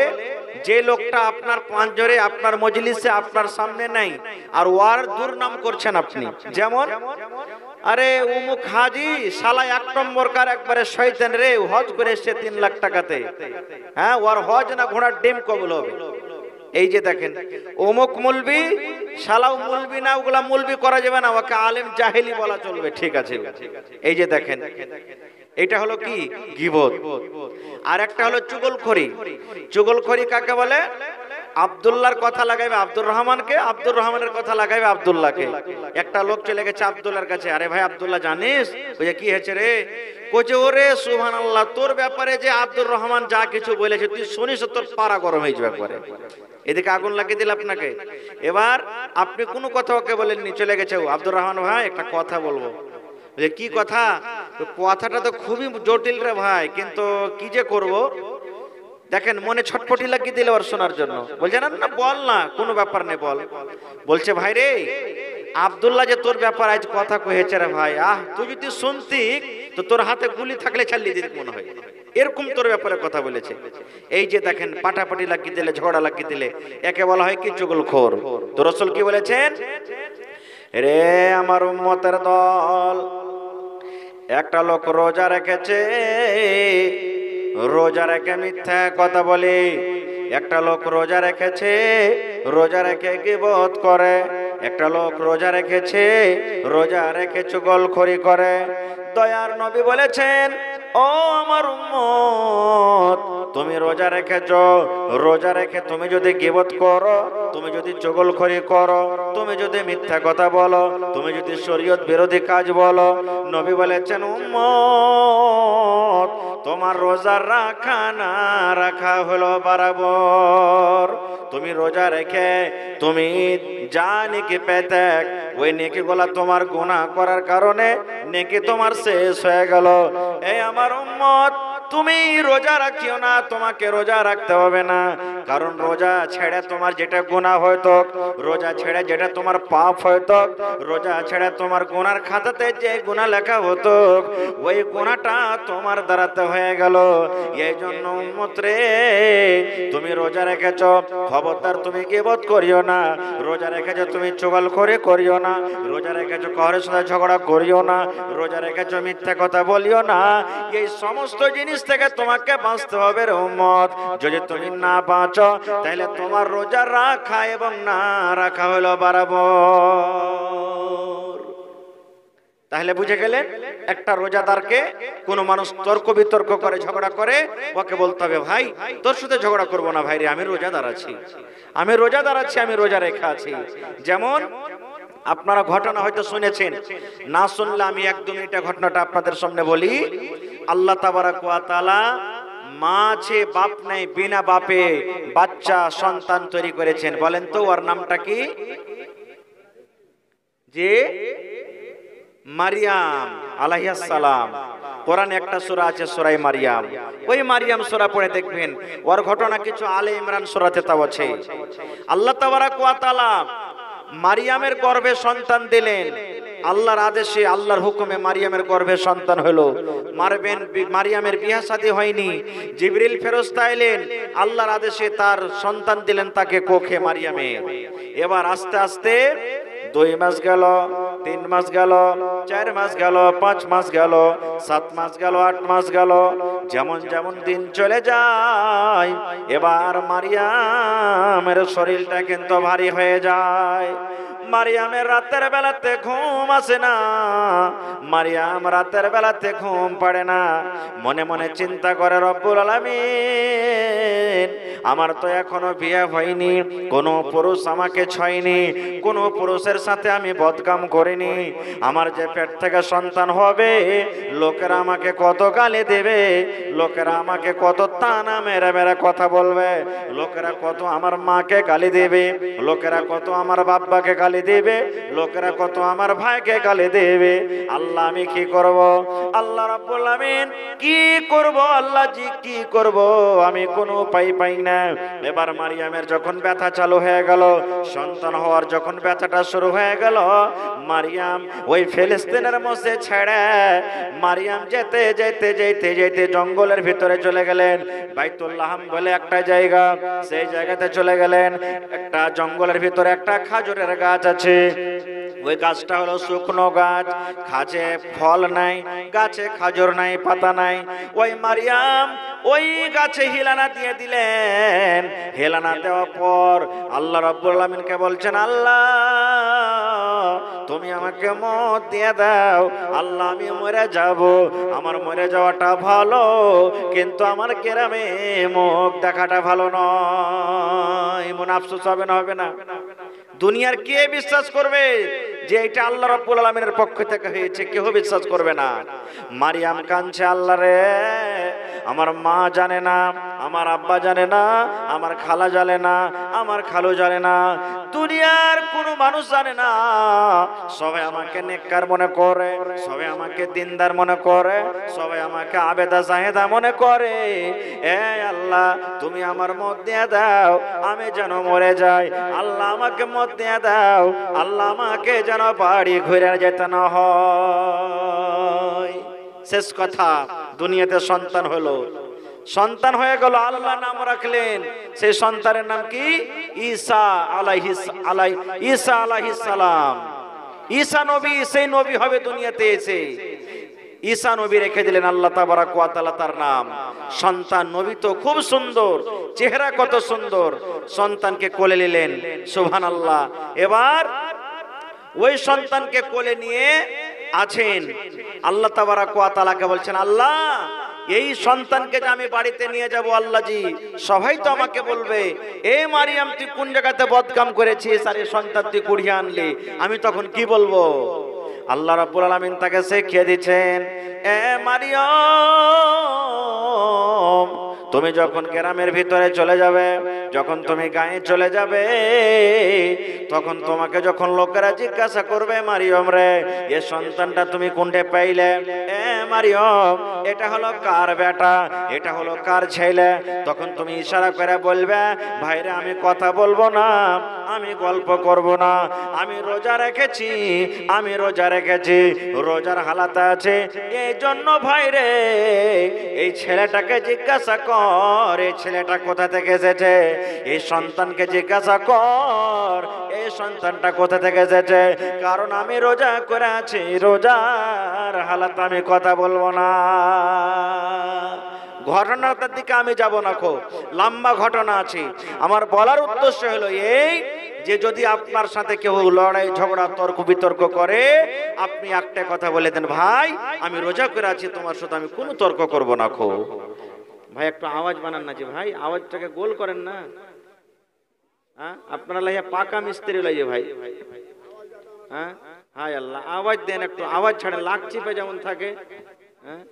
যে লোকটা আপনার পাঁজরে, আপনার মজলিসে, আপনার সামনে নাই, আর ওয়ার দুর্নাম করছেন আপনি। যেমন, আরে উমুক হাজি শালা 1 নম্বর কার, একবারে শয়তান রে, হজ করে এসেছে 3 লাখ টাকাতে, হ্যাঁ, ওর হজ না ঘোড়ার ডিম কবুল হবে। এই যে দেখেন, অমুক মুলবি, শালাও মুলবি না, ওগুলা মুলবি করা যাবে না, ওকে আলেম জাহেলি বলা চলবে, ঠিক আছে। এই যে দেখেন, এটা হলো কি? গীবত। আর একটা হলো চুগলখড়ি। চুগলখড়ি কাকে বলে? আব্দুল্লাহর কথা লাগাইবে আব্দুর রহমানকে, আব্দুর রহমানের কথা লাগাইবে আব্দুল্লাহকে। একটা লোক চলে গেছে আব্দুল্লাহর কাছে, আরে ভাই আব্দুল্লাহ জানিস ওই যে কি হয়েছে রে? কোচে ওরে সুবহানাল্লাহ, তোর ব্যাপারে যে আব্দুর রহমান যা কিছু বলেছে তুই শুনিস তোর পাড়া গরম হয়ে যাবে একবারে। এদিকে আগুন লাগিয়ে দিল আপনাকে। এবার আপনি কোনো কথা ওকে বলেননি, চলে গেছে ও, আব্দুর রহমান ভাই একটা কথা বলবো। যে কি কথা? কথাটা তো খুবই জটিল রে ভাই, কিন্তু কি যে করব। দেখেন মনে ছটপটি লাগিয়ে দিলে ওর শোনার জন্য। বলছে না না বল না, কোনো ব্যাপার নেই বল। বলছে ভাই রে আব্দুল্লাহ যে তোর ব্যাপার আজ কথা কয়েছে রে ভাই, তুই যদি শুনতি তো তোর হাতে গুলি থাকলে চালিয়ে দিতে মনে হয়, এরকম তোর ব্যাপারে কথা বলেছে। এই যে দেখেন পাটাপাটি লাগিয়ে দিলে, ঝগড়া লাগিয়ে দিলে, একে বলা হয় কি চুগলখোর। তো রাসূল কি বলেছেন? রে আমার উম্মতের দল, একটা লোক রোজা রেখেছে, রোজা রেখে মিথ্যা কথা বলে। একটা লোক রোজা রেখেছে, রোজা রেখে গীবত করে। একটা লোক রোজা রেখেছে, রোজা রেখে চুগলখড়ি করে। দয়ার নবী বলেছেন, ও আমার উম্মত, তুমি রোজা রেখেছো, রোজা রেখে তুমি যদি গীবত করো, তুমি যদি চুগলখড়ি করো, তুমি যদি মিথ্যা কথা বলো, তুমি যদি শরীয়ত বিরোধী কাজ বলো, নবী বলেছেন উম্মত তোমার রোজা রাখা না রাখা হলো বরাবর। তুমি রোজা রেখে তুমি যা নেকি পেতে, ওই নেকি গুলা তোমার গুনাহ করার কারণে নেকি তোমার শেষ হয়ে গেল। এই আমার উম্মত, তুমি রোজা রাখিও না, তোমাকে রোজা রাখতে হবে না। কারণ রোজা ছেড়ে তোমার যেটা গুনাহ হয়তো, রোজা ছেড়ে যেটা তোমার পাপ হয়তো, রোজা ছেড়ে তোমার গুনার খাতাতে যে গুনাহ লেখা হতো, ওই গুনাহটা তোমার দ্বারাতে হয়ে গেল। এই জন্য উম্মত রে, তুমি রোজা রেখেছো, খবরদার তুমি গীবত করিও না। রোজা রেখেছো তুমি চুগলখড়ি করিও না। রোজা রেখেছো কারোর সাথে ঝগড়া করিও না। রোজা রেখেছো মিথ্যা কথা বলিও না। এই সমস্ত জিনিস থেকে তোমাকে বাঁচতে হবে রে উম্মত। যদি তুমি না বাঁচো তাহলে তোমার রোজা রাখা এবং না রাখা হলো বরাবর। তাহলে বুঝে গেলেন, একটা রোজাদারকে কোনো মানুষ তর্ক বিতর্ক করে, ঝগড়া করে, ওকে বলতে হবে ভাই তোর সাথে ঝগড়া করবো না ভাই রে, আমি রোজাদার আছি, আমি রোজাদার আছি, আমি রোজা রেখে আছি। যেমন আপনারা ঘটনা হয়তো শুনেছেন, না শুনলে আমি একদম এটা ঘটনাটা আপনাদের সামনে বলি। আল্লাহ তাবারাক ওয়া তাআলা মা আছে বাপ নেই, বিনা বাপে বাচ্চা সন্তান তৈরি করেছেন। বলেন তো ওর নামটা কি? যে মারিয়াম আলাইহিস সালাম। কোরআনে একটা সূরা আছে সূরা মারিয়াম, ওই মারিয়াম সূরা পড়ে দেখবেন ওর ঘটনা কিছু আলে ইমরান সূরাতে তাও আছে। আল্লাহ তাবারাক ওয়া তাআলা মারিয়ামের গর্ভে সন্তান দিলেন, আল্লাহর আদেশে, আল্লাহর হুকুমে মারিয়ামের গর্ভে সন্তান হলো। মারিয়ামের বিয়ে শাদী হয়নি, জিবরিল ফেরেশতা এলেন, আল্লাহর আদেশে তার সন্তান দিলেন তাকে কোখে মারিয়ামে। এবার আস্তে আস্তে 2 মাস গেল, 3 মাস গেল, 4 মাস গেল, 5 মাস গেল, 7 মাস গেল, 8 মাস গেল, যেমন যেমন দিন চলে যায় এবার মারিয়ামের শরীরটা কিন্তু ভারী হয়ে যায়। মারিয়ামের রাতের বেলাতে ঘুম আসে না, মারিয়াম রাতের বেলাতে ঘুম পাড়ে না। মনে মনে চিন্তা করে রব্বুল আলামিন, আমার তো এখনো বিয়ে হয়নি, কোনো পুরুষ আমাকে ছয়নি, কোনো পুরুষের সাথে আমি বদকাম করিনি। আমার যে পেট থেকে সন্তান হবে, লোকেরা আমাকে কত গালি দেবে, লোকেরা আমাকে কত তানা মেরে মেরে কথা বলবে, লোকেরা কত আমার মাকে গালি দেবে, লোকেরা কত আমার বাবাকে গালি দেবে, লোকেরা কত আমার ভাইকে গালি দেবে। আল্লাহ আমি কি করব? আল্লাহ রাব্বুল আমিন কি করব? আল্লাহ জি কি করব? আমি কোনো উপায় পাই না। এবার মারিয়ামের যখন ব্যথা চালু হয়ে গেল, সন্তান হওয়ার যখন ব্যথাটা শুরু হয়ে গেল, মারিয়াম ওই ফিলিস্তিনের মধ্যে ছেড়ে মারিয়াম যেতে যেতে যেতে যেতে জঙ্গলের ভিতরে চলে গেলেন। বাইতুল্লাহম বলে একটা জায়গা, সেই জায়গাতে চলে গেলেন। একটা জঙ্গলের ভিতরে একটা খাজুরের গাছ আছে, ওই গাছটা হলো শুকনো গাছ, গাছে ফল নাই, গাছে খাজুর নাই, পাতা নাই। ওই মারিয়াম ওই গাছে হিলানা দিয়ে দিলেন। হেলানা দেওয়ার পর আল্লাহ রাব্বুল আলামিনকে বলছেন, আল্লাহ তুমি আমাকে মত দিয়ে দাও। আল্লাহ আমি মরে যাব, আমার মরে যাওয়াটা ভালো, কিন্তু আমার কেরামে মুখ দেখাটা ভালো নয়। মন আফসোস হবে না, হবে না? দুনিয়ার কে বিশ্বাস করবে যে এটা আল্লাহ রাব্বুল আলামিনের পক্ষ থেকে হয়েছে? কেউ বিশ্বাস করবে না। মারিয়াম কাঁদছে, আল্লাহ রে, আমার মা জানে না, আমার আব্বা জানে না, আমার খালা জানে না, আমার খালু জানে না, দুনিয়ার কোনো মানুষ জানে না। সবাই আমাকে নেককার মনে করে, সবাই আমাকে দিনদার মনে করে, সবাই আমাকে আবেদা জাহেদা মনে করে। এ আল্লাহ তুমি আমার মত দিয়ে দাও, আমি যেন মরে যাই। আল্লাহ আমাকে মত দিয়ে দাও, আল্লাহ আমাকে যেন বাড়ি ঘুরে যেতে না হয়। শেষ কথা, দুনিয়াতে সন্তান হলো, সন্তান হয়ে গেল, আল্লাহ নাম রাখলেন। সেই সন্তানের নাম কি? ঈসা আলাইহিস সালাম। ঈসা নবী, সেই নবী হবে দুনিয়াতে এসে। ঈসা নবী রেখে দিলেন আল্লাহ তাবারাক ওয়া তাআলা তার নাম। সন্তান নবী তো খুব সুন্দর, চেহারা কত সুন্দর, সন্তানকে কোলে নিলেন, সুবহানাল্লাহ। এবার ওই সন্তানকে কোলে নিয়ে আছেন, আল্লাহ তাবারাক ওয়া তাআলাকে বলছেন, আল্লাহ এই সন্তানকে যে আমি বাড়িতে নিয়ে যাব, আল্লাহ জি সবাই তো আমাকে বলবে, এ মারিয়াম তুই কোন জায়গাতে বদকাম করেছিস, আর এই সন্তান তুই কুড়িয়ে আনলি, আমি তখন কি বলবো? আল্লাহ রাব্বুল আলামিন তাকে শিখিয়ে দিচ্ছেন, এ মারিয়াম তুমি যখন গ্রামের ভিতরে চলে যাবে, যখন তুমি গায়ে চলে যাবে, তখন তোমাকে যখন লোকেরা জিজ্ঞাসা করবে, মারিয়াম রে এই সন্তানটা তুমি কোনটা পাইলে? এ মারিয়াম এটা হলো কার বেটা, এটা হলো কার ছেলে? তখন তুমি ইশারা করে বলবে, ভাইরে আমি কথা বলবো না, আমি গল্প করব না, আমি রোজা রেখেছি, আমি রোজা রেখেছি, রোজার হালাতে আছে, এই জন্য ভাইরে এই ছেলেটাকে জিজ্ঞাসা কর, এই ছেলেটা কোথা থেকে এসেছে? এই সন্তানকে জিজ্ঞাসা কর, এই সন্তানটা কোথা থেকে এসেছে? কারণ আমি রোজা করে আছি, রোজার হালাতে আমি কথা বলবো না। ঘটনাটার দিকে আমি যাব না, খুব লম্বা ঘটনা আছে। আমার বলার উদ্দেশ্য হলো এই যে যদি আপনার সাথে কেউ লড়াই ঝগড়া তর্ক বিতর্ক করে, আপনি একটা কথা বলে দেন, ভাই আমি রোজা করে আছি, তোমার সাথে আমি কোনো তর্ক করব না। খুব ভাই একটু আওয়াজ বানান না, যে ভাই আওয়াজটাকে গোল করেন না। হ্যাঁ আপনারা লাইয়া পাকা মিস্ত্রি লাইয়ে ভাই। হ্যাঁ হায় আল্লাহ, আওয়াজ দেন একটু, আওয়াজ ছাড়েন, লাগ চিপে যেমন থাকে। হ্যাঁ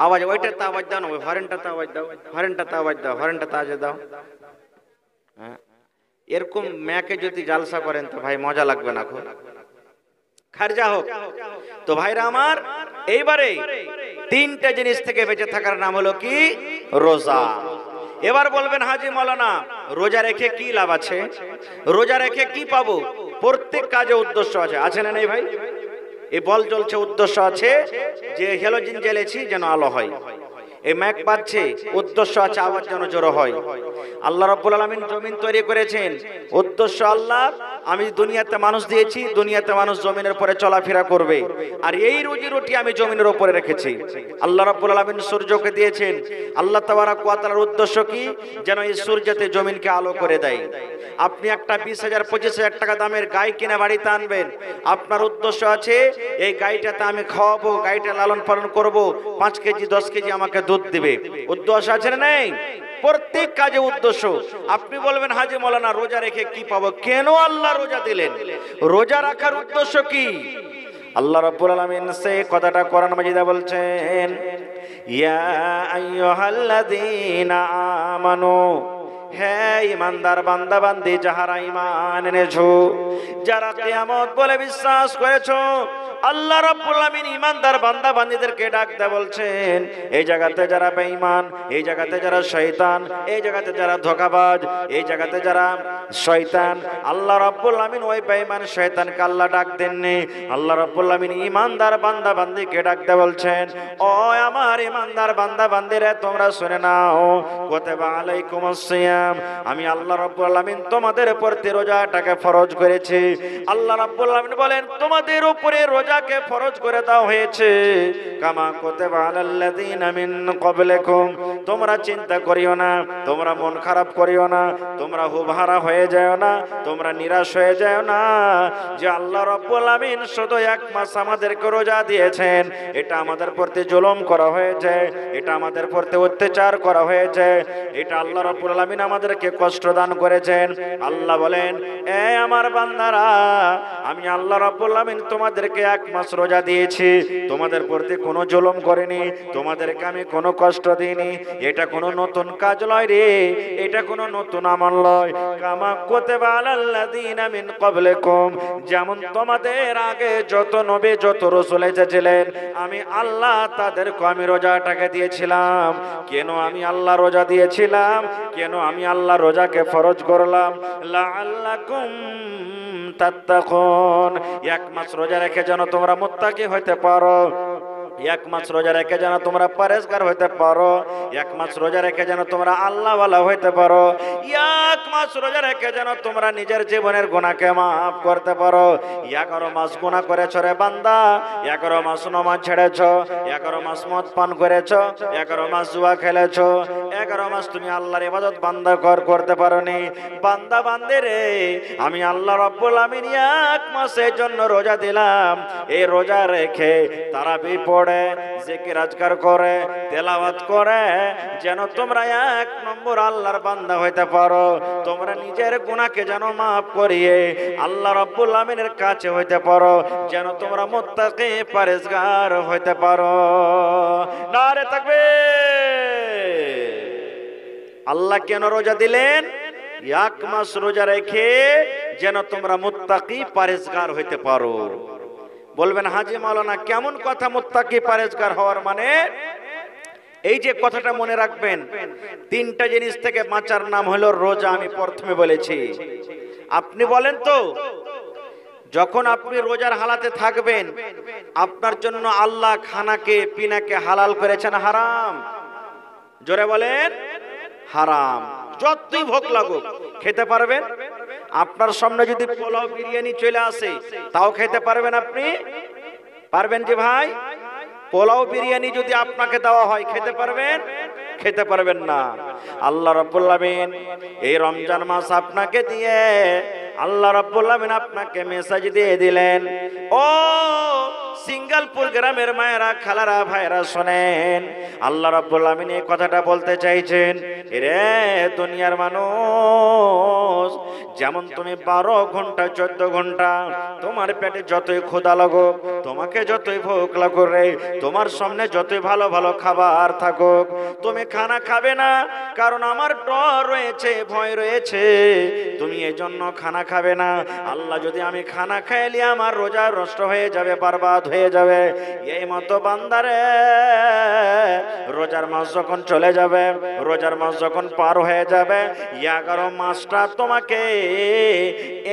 আওয়াজ ওইটাতে আওয়াজ দাও না, ওই হরেনটাতে আওয়াজ দাও, হরেনটাতে আওয়াজ দাও, হরেনটাতে আওয়াজ দাও। হ্যাঁ এরকম ম্যাকে যদি জালসা করেন তো ভাই মজা লাগবে না, খুব খারজা হোক। তো ভাইরা আমার, এইবারে তিনটা জিনিস থেকে বেঁচে থাকার নাম হলো কি? রোজা। এবার বলবেন, হাজি মাওলানা রোজা রেখে কি লাভ আছে? রোজা রেখে কি পাবো? প্রত্যেক কাজে উদ্দেশ্য আছে, আছে না নেই ভাই? এই বল চলছে, উদ্দেশ্য আছে যে হেলোজিন জ্বেলেছি যেন আলো হয়, এই ম্যাক বাজছে, উদ্দেশ্য আছে আওয়াজ যেন জোরে হয়। আল্লাহ রাব্বুল আলামিন জমিন তৈরি করেছেন, উদ্দেশ্য আল্লাহ আমি দুনিয়াতে মানুষ দিয়েছি, দুনিয়াতে মানুষ জমিনের উপরে চলাফেরা করবে, আর এই রুজি রুটি আমি জমিনের উপরে রেখেছি। আল্লাহ রাব্বুল আলামিন সূর্যকে দিয়েছেন, আল্লাহ তাবারাক ওয়া তাআলার উদ্দেশ্য কি? যেন এই সূর্যতে জমিনকে আলো করে দেয়। আপনি একটা 20,000 25,000 টাকা দামের গাই কিনে বাড়িতে আনবেন, আপনার উদ্দেশ্য আছে এই গাইটাতে আমি খাওয়াবো, গাইটা লালন পালন করব, 5 কেজি 10 কেজি আমাকে দুধ দিবে। উদ্দেশ্য আছে না নেই? প্রত্যেক কাজে উদ্দেশ্য। আপনি বলবেন, হাজি মাওলানা রোজা রেখে কি পাবো? কেন আল্লাহ রোজা দিলেন? রোজা রাখার উদ্দেশ্য কি? আল্লাহ রাব্বুল আলামিন সেই কথাটা কোরআন মাজিদে বলছেন, ইয়া আইয়ুহাল্লাযীনা আমানু, হে ইমানদার বান্দা বান্দি যাহারা ঈমান এনেছো, যারা কিয়ামত বলে বিশ্বাস করেছো, আল্লাহ রাব্বুল আমিন ইমানদার বান্দা বান্দীদেরকে ডাকতে বলছেন। এই জায়গাতে যারা বেঈমান, এই জায়গাতে যারা শয়তান, এই জায়গাতে যারা ধোঁকাবাজ, এই জায়গাতে যারা শয়তান, আল্লাহ রাব্বুল আমিন ওই বেঈমান শয়তানকে আল্লাহ ডাক দেননি। আল্লাহ রাব্বুল আমিন ইমানদার বান্দা বান্দীকে ডাকতে বলছেন, ও আমার ইমানদার বান্দা বান্দীরা তোমরা শুনে নাও, কুতিবা আলাইকুমুস সিয়াম, আমি আল্লাহ রাব্বুল আমিন তোমাদের প্রতি রোজাটাকে ফরজ করেছি। আল্লাহ রাব্বুল আমিন বলেন তোমাদের উপরে রোজাকে ফরজ করে দেওয়া হয়েছে, কামা কুতিবা আলাল্লাযিনা মিন ক্বাবলিকুম। তোমরা চিন্তা করিও না, তোমরা মন খারাপ করিও না, তোমরা হুবহারা হয়ে যাও না, তোমরা নিরাশ হয়ে যাও না যে আল্লাহ রাব্বুল আমিন শুধু এক মাস আমাদেরকে রোজা দিয়েছেন, এটা আমাদের প্রতি জুলুম করা হয়েছে, এটা আমাদের প্রতি অত্যাচার করা হয়েছে, এটা আল্লাহ রাব্বুল আমিন আমাদেরকে কষ্ট দান করেছেন। আল্লাহ বলেন, এ আমার বান্দারা, আমি আল্লাহ রাব্বুল আমিন তোমাদেরকে এক মাস রোজা দিয়েছি, তোমাদের প্রতি কোনো জুলুম করিনি, তোমাদেরকে আমি কোনো কষ্ট দিইনি। এটা কোনো নতুন কাজ নয় রে, এটা কোনো নতুন আমল নয়। কামা কুতিবা আলাল্লাযিনা মিন ক্বাবলিকুম, যেমন তোমাদের আগে যত নবী যত রাসূল এসেছিলেন, আমি আল্লাহ তাদেরকে আমি রোজাটাকে দিয়েছিলাম। কেন আমি আল্লাহ রোজা দিয়েছিলাম, কেন আমি আল্লাহ রোজাকে ফরজ করলাম? লাআল্লাকুম তাত্তাকুন, এক মাস রোজা রেখে যেন তোমরা মুত্তাকি হইতে পারো, এক মাস রোজা রেখে যেন তোমরা পরেজগার হইতে পারো, এক মাস রোজা রেখে যেন তোমরা আল্লাহওয়ালা হইতে পারো, এক মাস রোজা রেখে যেন তোমরা নিজের জীবনের গুনাহকে মাফ করতে পারো। 11 মাস গুনাহ করেছো রে বান্দা, 11 মাস নামাজ ছেড়েছো, 11 মাস মদ পান করেছো, 11 মাস জুয়া খেলেছো, 11 মাস তুমি আল্লাহর ইবাদত বান্দা করতে পারোনি। বান্দা বান্দে রে, আমি আল্লাহ রাব্বুল আমিন এক মাসের জন্য রোজা দিলাম। এই রোজা রেখে তারাবি পড়ে, জিকির আজকার করে, তেলাওয়াত করে, যেন তোমরা এক নম্বর আল্লাহর বান্দা হইতে পারো, তোমরা নিজের গুনাহকে যেন মাফ করিয়ে আল্লাহ রাব্বুল আমিনের কাছে হইতে পারো, যেন তোমরা মুত্তাকি পরেজগার হইতে পারো। নারে তাকবীর। আল্লাহ কেন রোজা দিলেন? এক মাস রোজা রেখে যেন তোমরা মুত্তাকি পরেজগার হইতে পারো। বলবেন হাজী মাওলানা কেমন কথা মুত্তাকি পরেজগার হওয়ার মানে? এই যে কথাটা মনে রাখবেন, তিনটা জিনিস থেকে বাঁচার নাম হলো রোজা। আমি প্রথমে বলেছি, আপনি বলেন তো, যখন আপনি রোজার হালাতে থাকবেন, আপনার জন্য আল্লাহ খানাকে পিনাকে হালাল করেছেন হারাম? জোরে বলেন, হারাম। যতই ভোগ লাগুক খেতে পারবেন? আপনার সামনে যদি পোলাও বিরিয়ানি চলে আসে, তাও খেতে পারবেন? আপনি পারবেন যে ভাই? পোলাও বিরিয়ানি যদি আপনাকে দেওয়া হয়, খেতে পারবেন? খেতে পারবেন না। আল্লাহ রাব্বুল আমিন এই রমজান মাস আপনাকে দিয়ে, আল্লাহ রাব্বুল আমিন আপনাকে মেসেজ দিয়ে দিলেন, ও সিঙ্গালপুর গ্রামের মায়েরা, খালারা, ভাইরা শোনেন, আল্লাহ রাব্বুল আমিন এই কথাটা বলতে চাইছেন, রে দুনিয়ার মানুষ, যেমন তুমি 12 ঘন্টা 14 ঘন্টা তোমার পেটে যতই ক্ষুধা লাগুক, তোমাকে যতই ভোগ লাগুক রে, তোমার সামনে যতই ভালো ভালো খাবার থাকুক, তুমি খানা খাবে না, কারণ আমার ডর রয়েছে, ভয় রয়েছে, তুমি এজন্য খানা খাবে না। আল্লাহ যদি আমি খানা খাইলে আমার রোজা নষ্ট হয়ে যাবে, বরবাদ হয়ে যাবে। এই মতো বান্দারে রোজার মাস যখন চলে যাবে, রোজার মাস যখন পার হয়ে যাবে, 11 মাসটা তোমাকে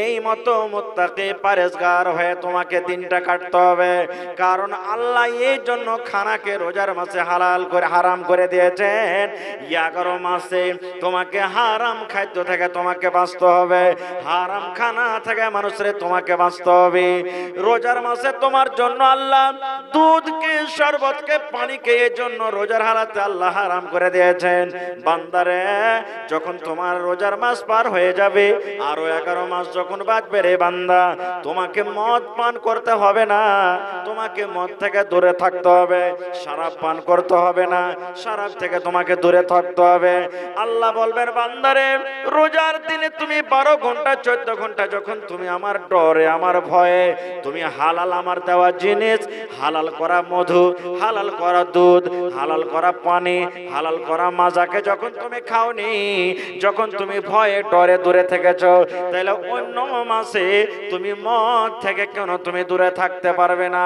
এই মতো মুত্তাকি পরেজগার হয়ে তোমাকে দিনটা কাটতে হবে। কারণ আল্লাহ এই জন্য খানাকে রোজার মাসে হালাল করে হারাম করে দিয়েছেন। 11 মাসে তোমাকে হারাম খাদ্য থেকে তোমাকে বাঁচতে হবে, হারাম খানা থেকে মানুষের তোমাকে বাঁচতে হবে। রোজার মাসে তোমার জন্য আল্লাহ দুধকে, শরবতকে, পানিকে এই জন্য রোজার হালাতে আল্লাহ হারাম করে দিয়েছেন। বান্দারে, যখন তোমার রোজার মাস পার হয়ে যাবে, আরো 11 মাস যখন বাঁচবে রে বান্দা, তোমাকে মদ পান করতে হবে না, তোমাকে মদ থেকে দূরে থাকতে হবে, শরাব পান করতে হবে না, শরাব থেকে তোমাকে দূরে থাকতে হবে। আল্লাহ বলবেন, বান্দারে, রোজার দিনে তুমি 12 ঘন্টা 14 ঘন্টা যখন তুমি আমার ডরে, আমার ভয়ে, তুমি হালাল আমার দেওয়া জিনিস, হালাল করা মধু, হালাল করা দুধ, হালাল করা করা পানি, হালাল করা মাজাকে যখন তুমি খাওনি, যখন তুমি ভয়ে ডরে দূরে থেকেছো, তাহলে অন্য মাসে তুমি মদ থেকে কেন তুমি দূরে থাকতে পারবে না?